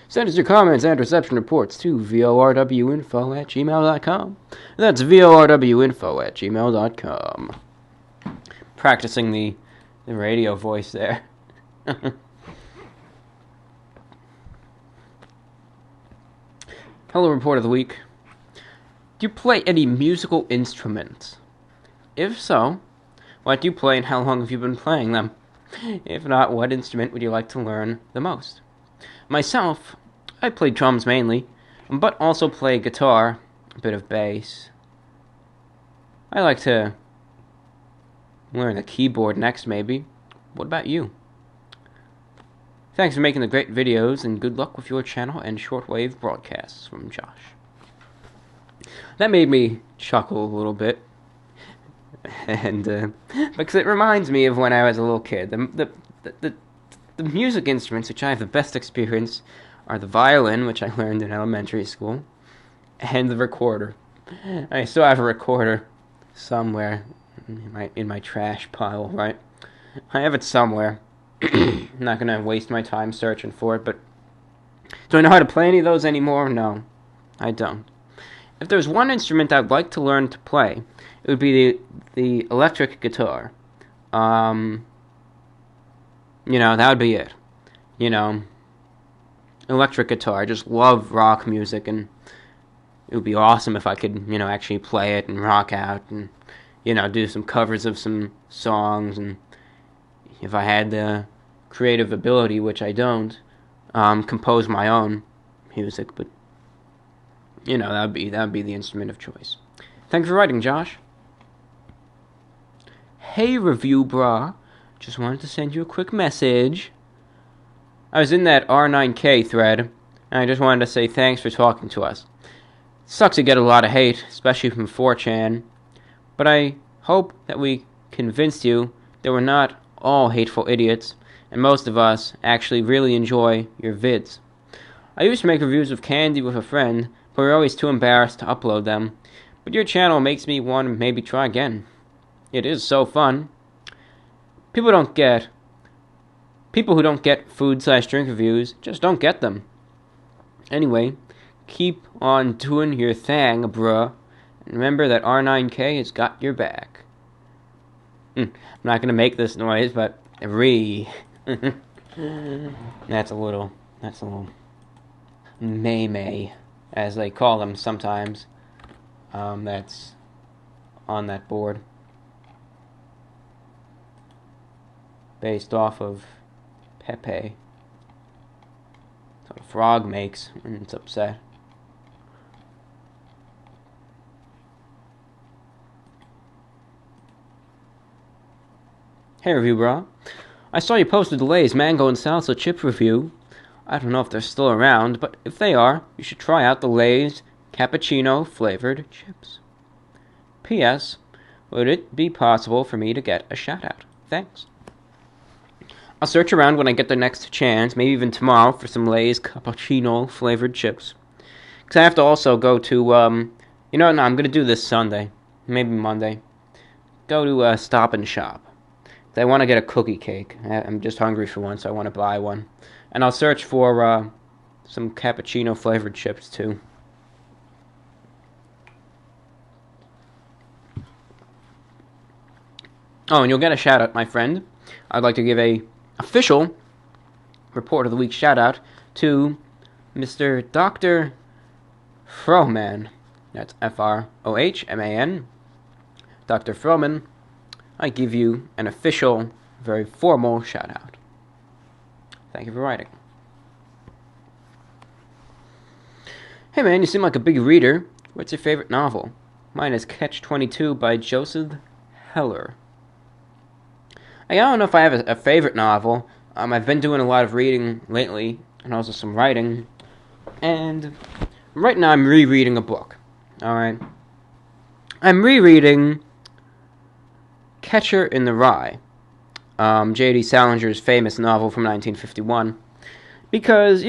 Send us your comments and reception reports to vorwinfo@gmail.com. That's vorwinfo@gmail.com. Practicing the radio voice there. Hello, report of the week. Do you play any musical instruments? If so, what do you play and how long have you been playing them? If not, what instrument would you like to learn the most? Myself, I play drums mainly, but also play guitar, a bit of bass. I like to learn the keyboard next, maybe. What about you? Thanks for making the great videos, and good luck with your channel and shortwave broadcasts, from Josh. That made me chuckle a little bit. And because it reminds me of when I was a little kid. The music instruments which I have the best experience are the violin, which I learned in elementary school, and the recorder. I still have a recorder somewhere in my trash pile, right? I have it somewhere. I'm not going to waste my time searching for it, but do I know how to play any of those anymore? No, I don't. If there's one instrument I'd like to learn to play, it would be the electric guitar. That would be it. Electric guitar. I just love rock music, and it would be awesome if I could, actually play it and rock out and, do some covers of some songs, and if I had the creative ability, which I don't, compose my own music, but, that would be the instrument of choice. Thanks for writing, Josh. Hey, review brah. Just wanted to send you a quick message. I was in that R9K thread, and I just wanted to say thanks for talking to us. Sucks to get a lot of hate, especially from 4chan, but I hope that we convinced you that we're not all hateful idiots, and most of us actually really enjoy your vids. I used to make reviews of candy with a friend, but we were always too embarrassed to upload them, but your channel makes me want to maybe try again. It is so fun. People who don't get food/drink reviews just don't get them. Anyway, keep on doing your thing, bruh. And remember that R9K has got your back. I'm not gonna make this noise, but That's a little May, as they call them sometimes. That's on that board. Based off of Pepe. That's what a frog makes when it's upset. Hey, review bro. I saw you posted the Lay's mango and salsa chip review. I don't know if they're still around, but if they are, you should try out the Lay's cappuccino flavored chips. P.S. Would it be possible for me to get a shout out? Thanks. I'll search around when I get the next chance, maybe even tomorrow, for some Lay's cappuccino flavored chips. Because I have to also go to, I'm going to do this Sunday, maybe Monday. Go to Stop and Shop. I want to get a cookie cake. I'm just hungry for one, so I want to buy one. And I'll search for some cappuccino flavored chips, too. Oh, and you'll get a shout out, my friend. I'd like to give a official report of the week shout out to Mr. Dr. Frohman. That's Frohman. Dr. Frohman. I give you an official, very formal shout out. Thank you for writing. Hey man, you seem like a big reader. What's your favorite novel? Mine is Catch-22 by Joseph Heller. I don't know if I have a favorite novel. I've been doing a lot of reading lately, and also some writing. And right now I'm rereading a book. Alright? I'm rereading Catcher in the Rye, J.D. Salinger's famous novel from 1951. Because,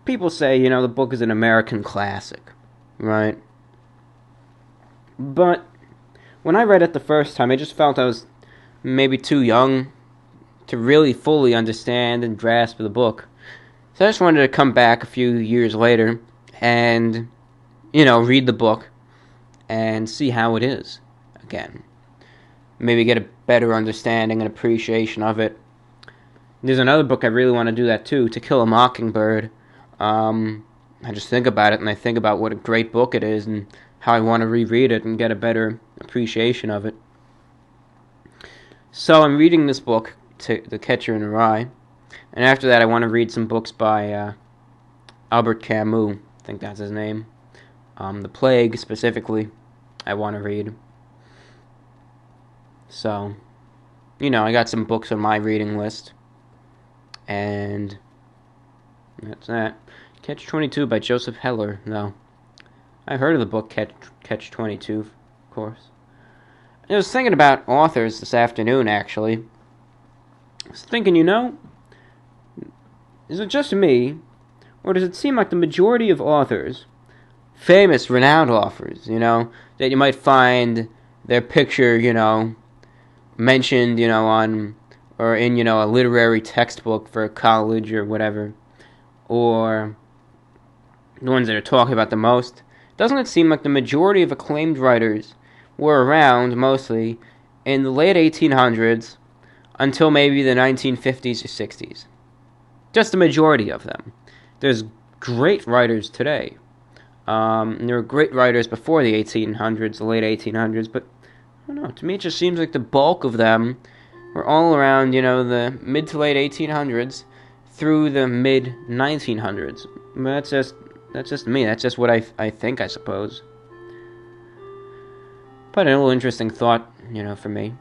people say, the book is an American classic, right? But when I read it the first time, I just felt I was maybe too young to really fully understand and grasp the book. So I just wanted to come back a few years later and, read the book and see how it is again. Maybe get a better understanding and appreciation of it. There's another book I really want to do that too, To Kill a Mockingbird. I just think about it, and I think about what a great book it is, and how I want to reread it and get a better appreciation of it. So I'm reading this book, The Catcher in the Rye, and after that I want to read some books by Albert Camus. I think that's his name. The Plague, specifically, I want to read. So, I got some books on my reading list. And that's that. Catch-22 by Joseph Heller, though. I've heard of the book Catch-22, of course. I was thinking about authors this afternoon, actually. I was thinking, is it just me, or does it seem like the majority of authors, famous, renowned authors, that you might find their picture, mentioned, on or in, a literary textbook for college or whatever, or the ones that are talking about the most, doesn't it seem like the majority of acclaimed writers were around mostly in the late 1800s until maybe the 1950s or 60s? Just the majority of them. There's great writers today. There were great writers before the 1800s, the late 1800s, but I don't know. To me, it just seems like the bulk of them were all around, the mid to late 1800s through the mid 1900s. But that's just me. That's just what I think, I suppose. But a little interesting thought, for me.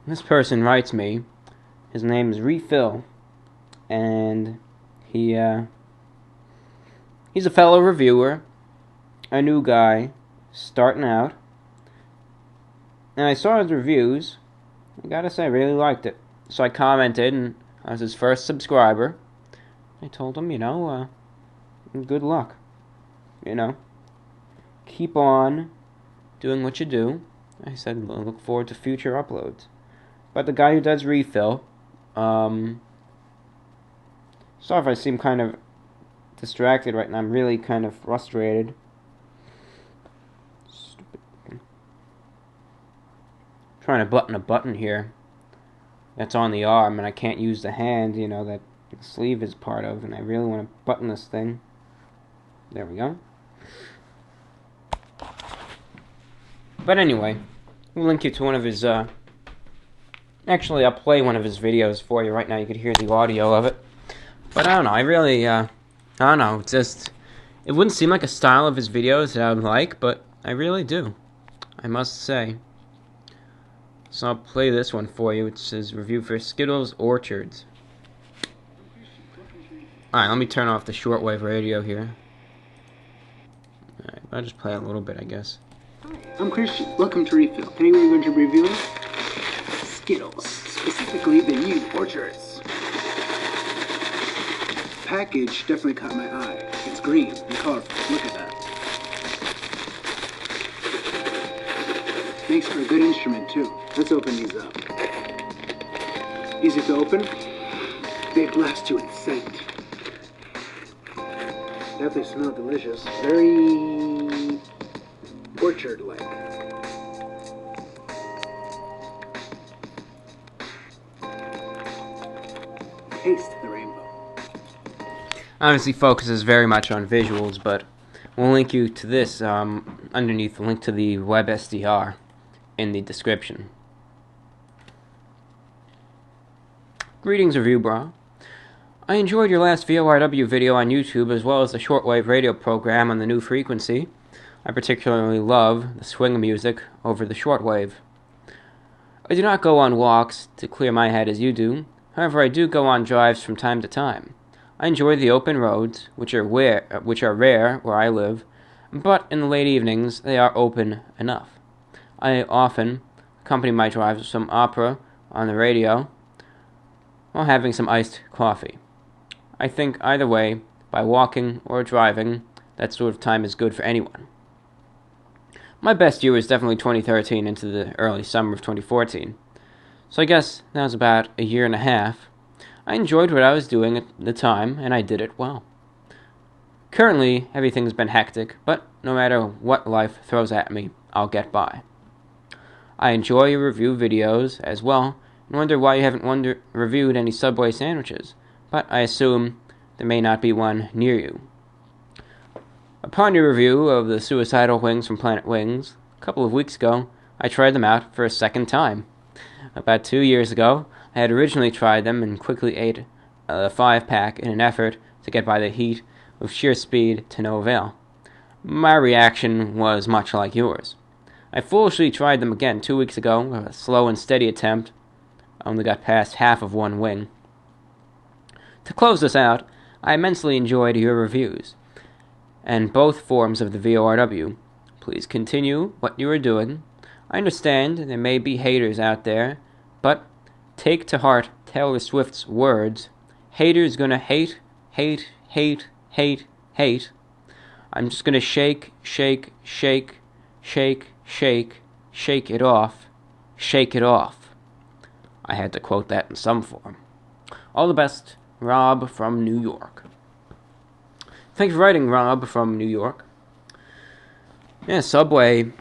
This person writes me. His name is Refill, and he's a fellow reviewer, a new guy, starting out. And I saw his reviews. I gotta say, I really liked it. So I commented, and I was his first subscriber. I told him, good luck. Keep on doing what you do. I said, look forward to future uploads. But the guy who does Refill, sorry if I seem kind of distracted right now. I'm really kind of frustrated. Stupid. Trying to button a button here that's on the arm, and I can't use the hand, that the sleeve is part of, and I really want to button this thing. There we go. But anyway, we'll link you to one of his, actually, I'll play one of his videos for you right now. You could hear the audio of it. But I don't know, I don't know, it's just, it wouldn't seem like a style of his videos that I would like, but I really do, I must say. So I'll play this one for you. It's his review for Skittles Orchards. Alright, let me turn off the shortwave radio here. Alright, I'll just play it a little bit, I guess. Hi, I'm Christian. Welcome to Refill. Today we're going to be reviewing Skittles, specifically the new Orchards. Package definitely caught my eye. It's green and colorful. Look at that. Makes for a good instrument too. Let's open these up. Easy to open. They blast you with scent. Definitely smell delicious. Very orchard-like. Taste the rainbow. Obviously focuses very much on visuals, but we'll link you to this underneath the link to the WebSDR in the description. Greetings, Review Bra. I enjoyed your last VORW video on YouTube as well as the shortwave radio program on the new frequency. I particularly love the swing music over the shortwave. I do not go on walks to clear my head as you do. However, I do go on drives from time to time. I enjoy the open roads, which are rare where I live, but in the late evenings they are open enough. I often accompany my drives with some opera on the radio while having some iced coffee. I think either way, by walking or driving, that sort of time is good for anyone. My best year was definitely 2013 into the early summer of 2014. So I guess that was about a year and a half. I enjoyed what I was doing at the time, and I did it well. Currently, everything's been hectic, but no matter what life throws at me, I'll get by. I enjoy your review videos as well, and wonder why you haven't reviewed any Subway sandwiches, but I assume there may not be one near you. Upon your review of the suicidal wings from Planet Wings, a couple of weeks ago, I tried them out for a second time. About 2 years ago, I had originally tried them and quickly ate a 5-pack in an effort to get by the heat with sheer speed to no avail. My reaction was much like yours. I foolishly tried them again 2 weeks ago with a slow and steady attempt. I only got past half of one wing. To close this out, I immensely enjoyed your reviews, and both forms of the VORW. Please continue what you are doing. I understand there may be haters out there, but take to heart Taylor Swift's words, haters gonna hate, hate, hate, hate, hate. I'm just gonna shake, shake, shake, shake, shake, shake it off, shake it off. I had to quote that in some form. All the best, Rob from New York. Thanks for writing, Rob from New York. Yeah, Subway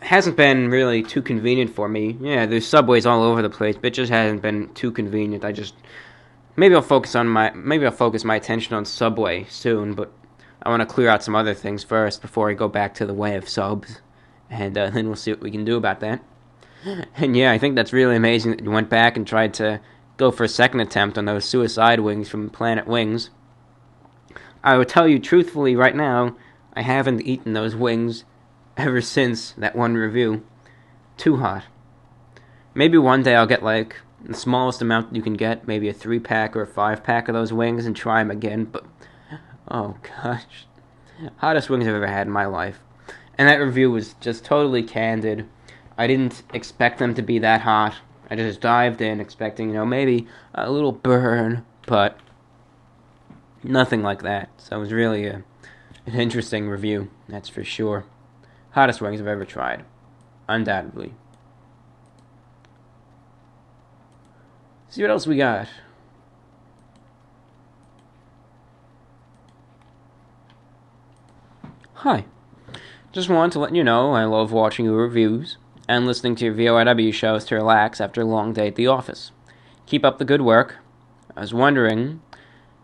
hasn't been really too convenient for me. Yeah, there's Subways all over the place, but it just hasn't been too convenient. Maybe I'll focus my attention on Subway soon, but I want to clear out some other things first before I go back to the way of subs, and then we'll see what we can do about that. And yeah, I think that's really amazing that you went back and tried to go for a second attempt on those suicide wings from Planet Wings. I will tell you truthfully right now, I haven't eaten those wings ever since that one review. Too hot. Maybe one day I'll get like the smallest amount you can get, maybe a 3-pack or a 5-pack of those wings and try them again, but oh gosh. Hottest wings I've ever had in my life. And that review was just totally candid. I didn't expect them to be that hot. I just dived in expecting, maybe a little burn, but nothing like that. So it was really an interesting review, that's for sure. Hottest wings I've ever tried. Undoubtedly. See what else we got. Hi. Just wanted to let you know I love watching your reviews and listening to your VORW shows to relax after a long day at the office. Keep up the good work. I was wondering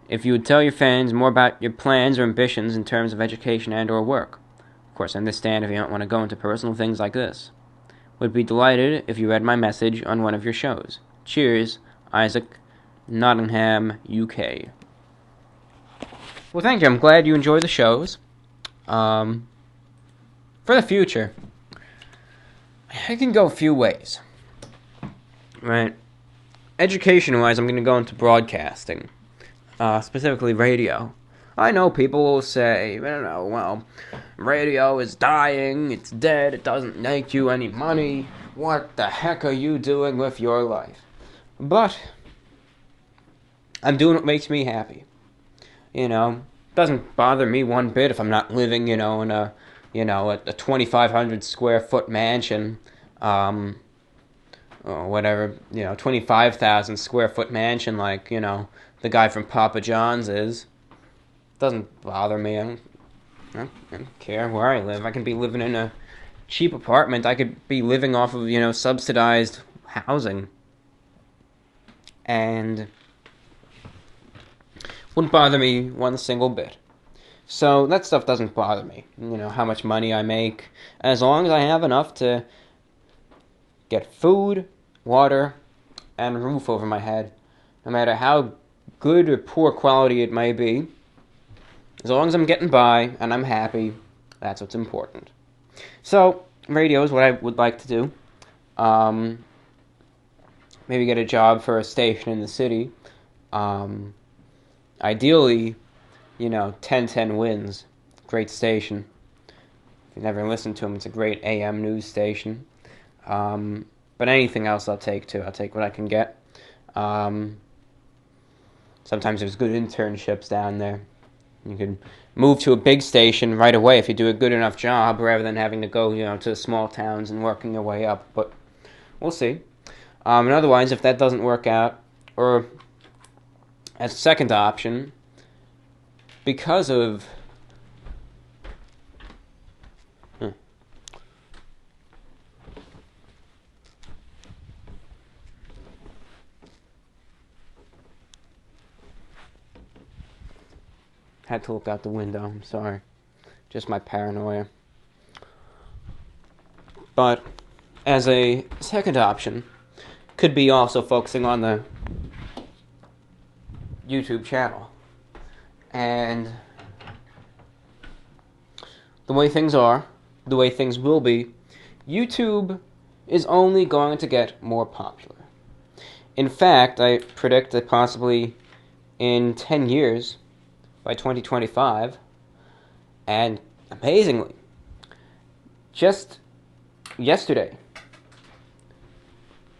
if you would tell your fans more about your plans or ambitions in terms of education and or work. Of course, I understand if you don't want to go into personal things like this. Would be delighted if you read my message on one of your shows. Cheers, Isaac, Nottingham, UK. Well, thank you. I'm glad you enjoy the shows. For the future, I can go a few ways. Right. Education-wise, I'm going to go into broadcasting. Specifically radio. I know people will say, radio is dying, it's dead, it doesn't make you any money. What the heck are you doing with your life? But I'm doing what makes me happy. It doesn't bother me one bit if I'm not living, in a 2,500 square foot mansion, or whatever, 25,000 square foot mansion like, the guy from Papa John's is. Doesn't bother me. I don't care where I live. I can be living in a cheap apartment. I could be living off of, subsidized housing. And wouldn't bother me one single bit. So that stuff doesn't bother me. How much money I make. As long as I have enough to get food, water, and a roof over my head. No matter how good or poor quality it may be. As long as I'm getting by and I'm happy, that's what's important. So, radio is what I would like to do. Maybe get a job for a station in the city. Ideally, 1010 Wins. Great station. If you've never listened to them, it's a great AM news station. But anything else I'll take too. I'll take what I can get. Sometimes there's good internships down there. You can move to a big station right away if you do a good enough job, rather than having to go, to the small towns and working your way up. But we'll see. And otherwise, if that doesn't work out, or as a second option, because of had to look out the window, I'm sorry. Just my paranoia. But as a second option, could be also focusing on the YouTube channel. And the way things are, the way things will be, YouTube is only going to get more popular. In fact, I predict that possibly in 10 years, by 2025, and amazingly, just yesterday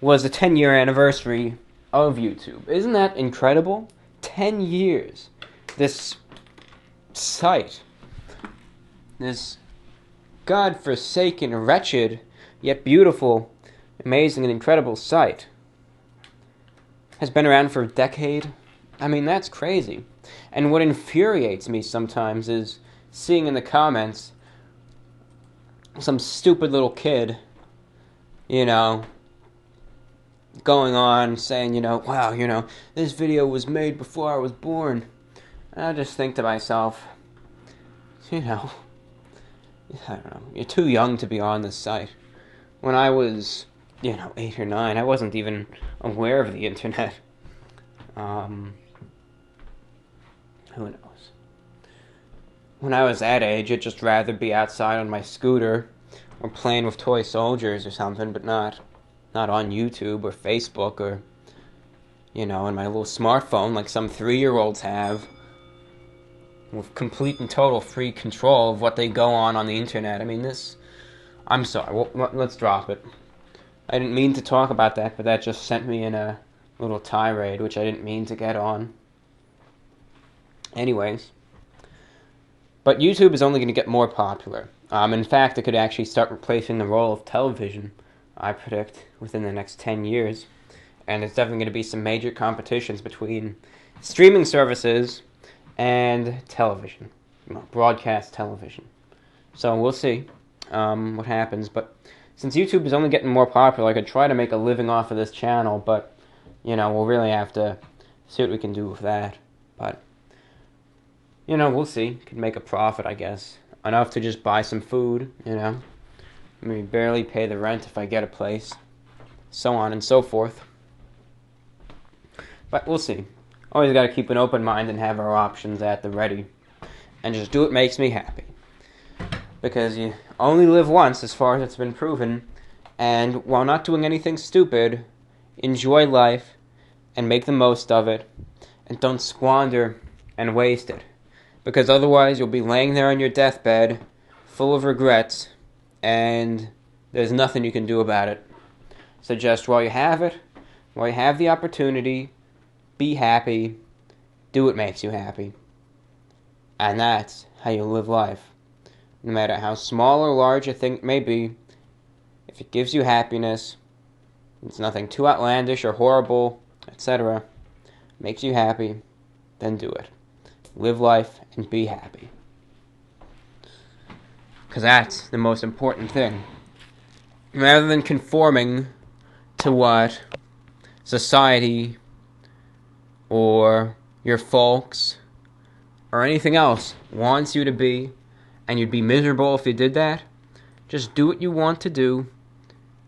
was the 10-year anniversary of YouTube. Isn't that incredible? 10 years. This site this God-forsaken, wretched, yet beautiful, amazing, and incredible site has been around for a decade. I mean, that's crazy. And what infuriates me sometimes is seeing in the comments some stupid little kid, going on saying, wow, this video was made before I was born. And I just think to myself, I don't know, you're too young to be on this site. When I was, 8 or 9, I wasn't even aware of the internet. Who knows? When I was that age, I'd just rather be outside on my scooter or playing with toy soldiers or something, but not on YouTube or Facebook or, in my little smartphone like some 3-year-olds have, with complete and total free control of what they go on the internet. I mean, I'm sorry, let's drop it. I didn't mean to talk about that, but that just sent me in a little tirade, which I didn't mean to get on. Anyways, but YouTube is only going to get more popular. In fact, it could actually start replacing the role of television, I predict, within the next 10 years. And there's definitely going to be some major competitions between streaming services and television, broadcast television. So we'll see what happens. But since YouTube is only getting more popular, I could try to make a living off of this channel, but, we'll really have to see what we can do with that. But, we'll see. Could make a profit, I guess. Enough to just buy some food, Maybe barely pay the rent if I get a place. So on and so forth. But we'll see. Always got to keep an open mind and have our options at the ready. And just do what makes me happy. Because you only live once, as far as it's been proven. And while not doing anything stupid, enjoy life and make the most of it. And don't squander and waste it. Because otherwise you'll be laying there on your deathbed, full of regrets, and there's nothing you can do about it. So just while you have it, while you have the opportunity, be happy, do what makes you happy. And that's how you live life. No matter how small or large a thing it may be, if it gives you happiness, it's nothing too outlandish or horrible, etc., makes you happy, then do it. Live life and be happy. Because that's the most important thing. Rather than conforming to what society or your folks or anything else wants you to be, and you'd be miserable if you did that, just do what you want to do,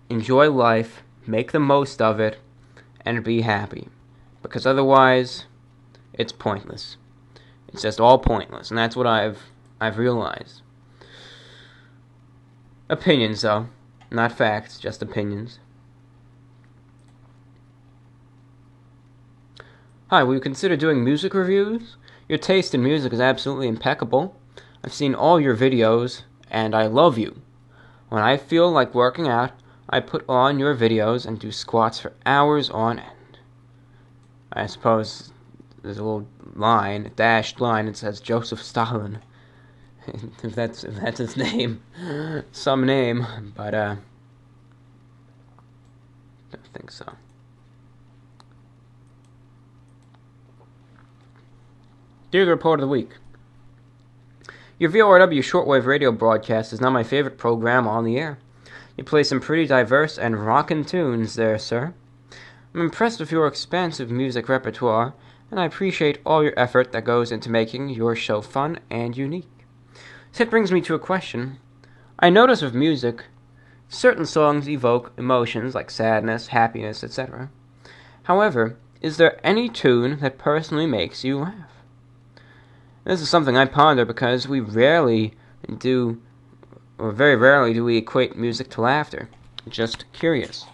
enjoy life, make the most of it, and be happy. Because otherwise, it's pointless. It's just all pointless, and that's what I've realized. Opinions, though. Not facts, just opinions. Hi, will you consider doing music reviews? Your taste in music is absolutely impeccable. I've seen all your videos, and I love you. When I feel like working out, I put on your videos and do squats for hours on end. I suppose there's a little line, a dashed line, that says Joseph Stalin. if that's his name. Some name, but I don't think so. Dear the Report of the Week, your VORW shortwave radio broadcast is now my favorite program on the air. You play some pretty diverse and rockin' tunes there, sir. I'm impressed with your expansive music repertoire, and I appreciate all your effort that goes into making your show fun and unique. That brings me to a question. I notice with music, certain songs evoke emotions like sadness, happiness, etc. However, is there any tune that personally makes you laugh? This is something I ponder because we very rarely do we equate music to laughter. Just curious.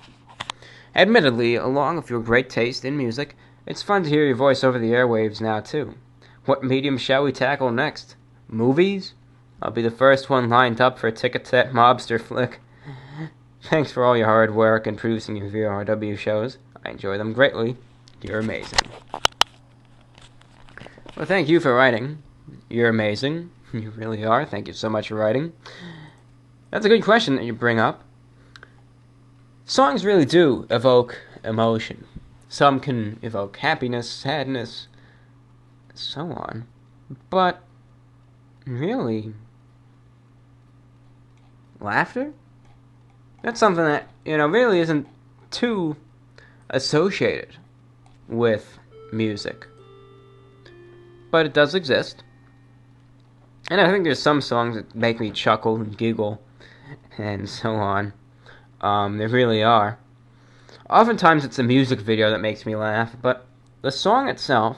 Admittedly, along with your great taste in music, it's fun to hear your voice over the airwaves now, too. What medium shall we tackle next? Movies? I'll be the first one lined up for a ticket to that mobster flick. Thanks for all your hard work in producing your VRW shows. I enjoy them greatly. You're amazing. Well, thank you for writing. You're amazing. You really are. Thank you so much for writing. That's a good question that you bring up. Songs really do evoke emotion. Some can evoke happiness, sadness, so on. But really, laughter? That's something that, really isn't too associated with music. But it does exist. And I think there's some songs that make me chuckle and giggle and so on. There really are. Oftentimes it's the music video that makes me laugh, but the song itself,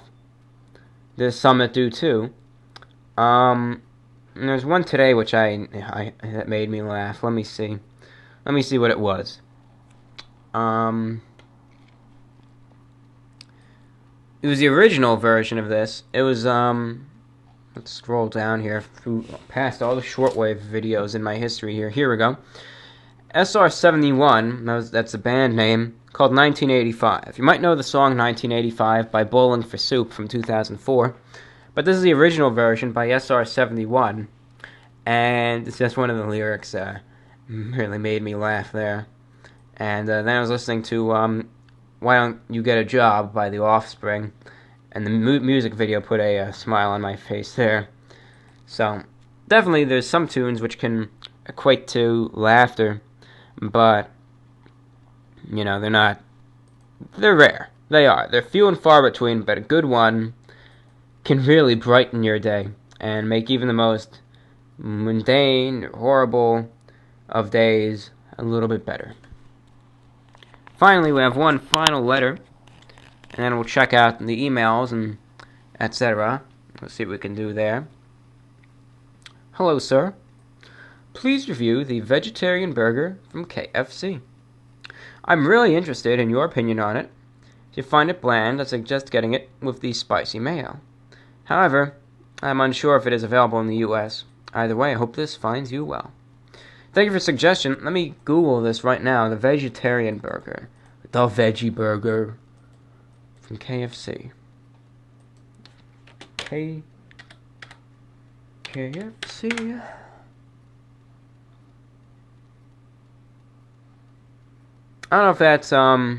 there's some that do too. And there's one today which that made me laugh. Let me see what it was. It was the original version of this. It was let's scroll down here past all the shortwave videos in my history here. Here we go. SR71, that's a band name, called 1985. You might know the song 1985 by Bowling for Soup from 2004, but this is the original version by SR71, and it's just one of the lyrics really made me laugh there. And then I was listening to Why Don't You Get a Job by The Offspring, and the music video put a smile on my face there. So, definitely there's some tunes which can equate to laughter, but, they're rare. They are. They're few and far between, but a good one can really brighten your day and make even the most mundane, horrible of days a little bit better. Finally, we have one final letter, and then we'll check out the emails and etc. Let's see what we can do there. Hello, sir. Please review the vegetarian burger from KFC. I'm really interested in your opinion on it. If you find it bland, I suggest getting it with the spicy mayo. However, I'm unsure if it is available in the U.S. Either way, I hope this finds you well. Thank you for the suggestion. Let me Google this right now. The vegetarian burger. The veggie burger from KFC. KFC. I don't know if that's, well,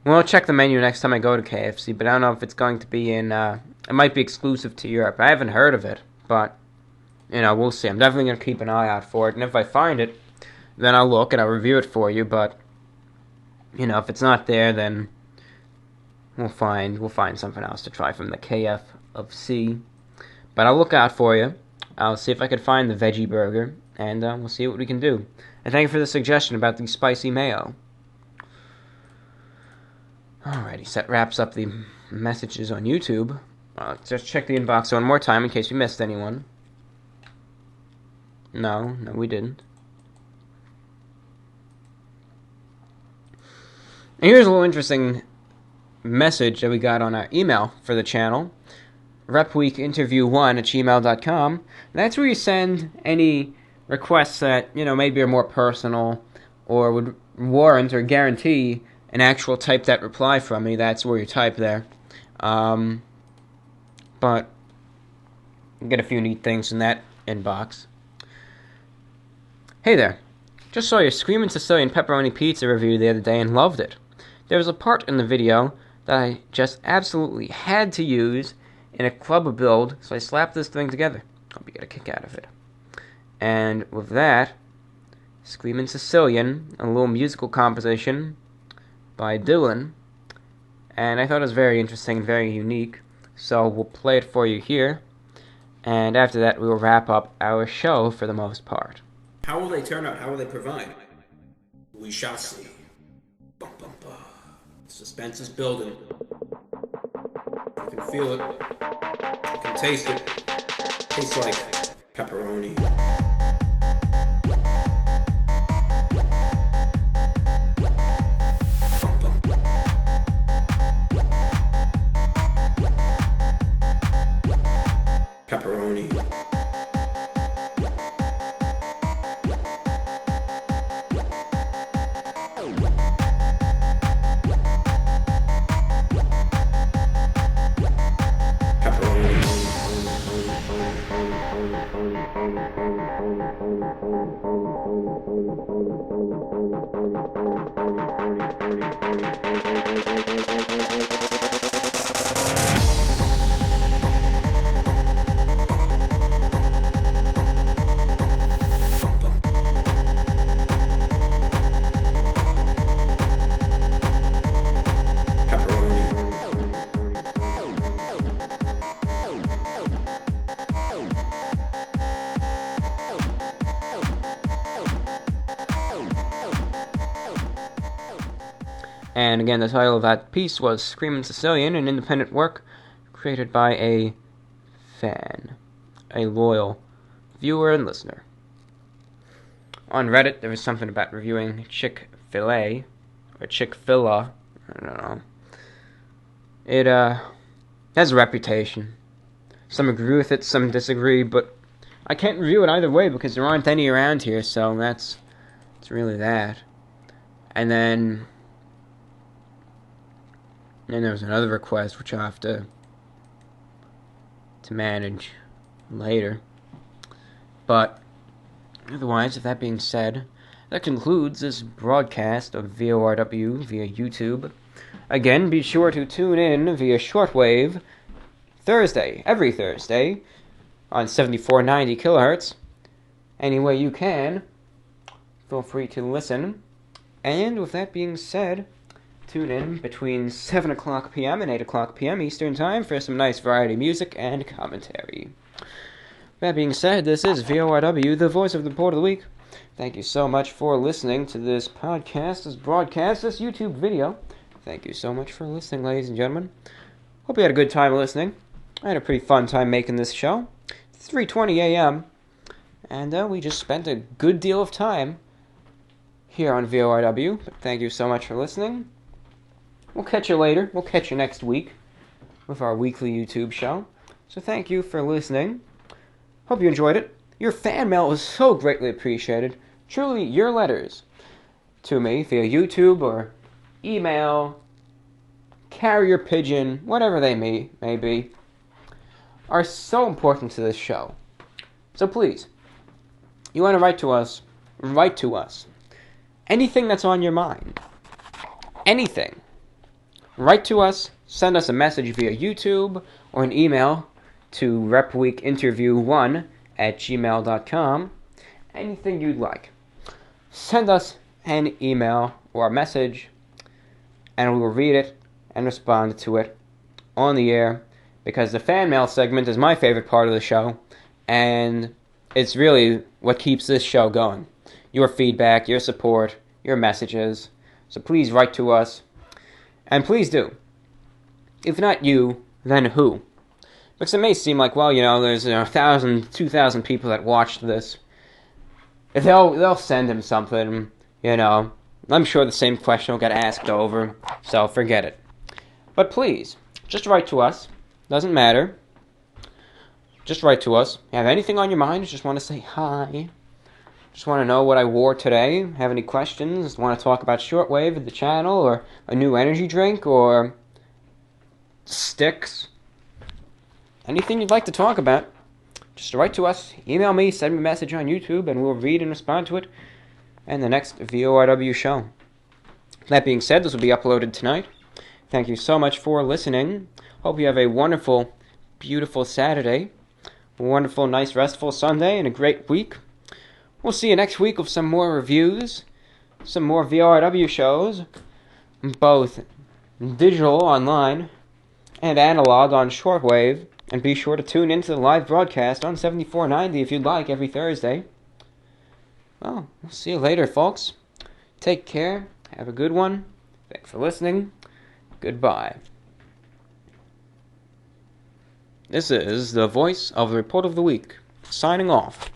I'll check the menu next time I go to KFC, but I don't know if it's going to be in, it might be exclusive to Europe. I haven't heard of it, but, we'll see. I'm definitely going to keep an eye out for it, and if I find it, then I'll look and I'll review it for you, but, if it's not there, then we'll find something else to try from the KFC. But I'll look out for you. I'll see if I can find the veggie burger, and we'll see what we can do. And thank you for the suggestion about the spicy mayo. Alrighty, so that wraps up the messages on YouTube. Just check the inbox one more time in case we missed anyone. No, we didn't. And here's a little interesting message that we got on our email for the channel. repweekinterview1@gmail.com. That's where you send any requests that, maybe are more personal or would warrant or guarantee an actual typed out reply from me. That's where you type there. But you get a few neat things in that inbox. Hey there. Just saw your Screamin' Sicilian Pepperoni Pizza review the other day and loved it. There was a part in the video that I just absolutely had to use in a club build, so I slapped this thing together. Hope you get a kick out of it. And with that, Screamin' Sicilian, a little musical composition by Dylan, and I thought it was very interesting and very unique, so we'll play it for you here, and after that we will wrap up our show for the most part. How will they turn out? How will they provide? We shall see. Bum, bum, bum. Suspense is building. You can feel it. You can taste it. Tastes like pepperoni. Pepperoni. And again, the title of that piece was Screamin' Sicilian, an independent work created by a fan, a loyal viewer and listener. On Reddit, there was something about reviewing Chick-fil-A, or Chick-fil-A, I don't know. It has a reputation. Some agree with it, some disagree, but I can't review it either way because there aren't any around here, so it's really that. And then there was another request which I'll have to manage later. But otherwise, with that being said, that concludes this broadcast of VORW via YouTube. Again, be sure to tune in via Shortwave every Thursday, on 7490 kilohertz. Any way you can, feel free to listen. And with that being said, tune in between 7 o'clock p.m. and 8 o'clock p.m. Eastern Time for some nice variety music and commentary. That being said, this is VORW, the voice of the Report of the Week. Thank you so much for listening to this podcast, this broadcast, this YouTube video. Thank you so much for listening, ladies and gentlemen. Hope you had a good time listening. I had a pretty fun time making this show. It's 3:20 a.m. And we just spent a good deal of time here on VORW. But thank you so much for listening. We'll catch you later. We'll catch you next week with our weekly YouTube show. So thank you for listening. Hope you enjoyed it. Your fan mail was so greatly appreciated. Truly, your letters to me via YouTube or email, carrier pigeon, whatever they may be, are so important to this show. So please, you want to write to us, write to us. Anything that's on your mind. Anything. Write to us, send us a message via YouTube or an email to repweekinterview1@gmail.com. Anything you'd like. Send us an email or a message and we will read it and respond to it on the air because the fan mail segment is my favorite part of the show and it's really what keeps this show going. Your feedback, your support, your messages. So please write to us. And please do. If not you, then who? Because it may seem like, well, there's 1,000, 2,000 people that watched this. If they'll send him something, I'm sure the same question will get asked over, so forget it. But please, just write to us. Doesn't matter. Just write to us. You have anything on your mind? Just want to say hi. Just want to know what I wore today. Have any questions? Want to talk about Shortwave, the channel, or a new energy drink, or sticks? Anything you'd like to talk about, just write to us. Email me, send me a message on YouTube, and we'll read and respond to it in the next VORW show. That being said, this will be uploaded tonight. Thank you so much for listening. Hope you have a wonderful, beautiful Saturday, a wonderful, nice, restful Sunday, and a great week. We'll see you next week with some more reviews, some more VORW shows, both digital online and analog on Shortwave. And be sure to tune into the live broadcast on 7490 if you'd like every Thursday. Well, we'll see you later, folks. Take care. Have a good one. Thanks for listening. Goodbye. This is the voice of the Report of the Week, signing off.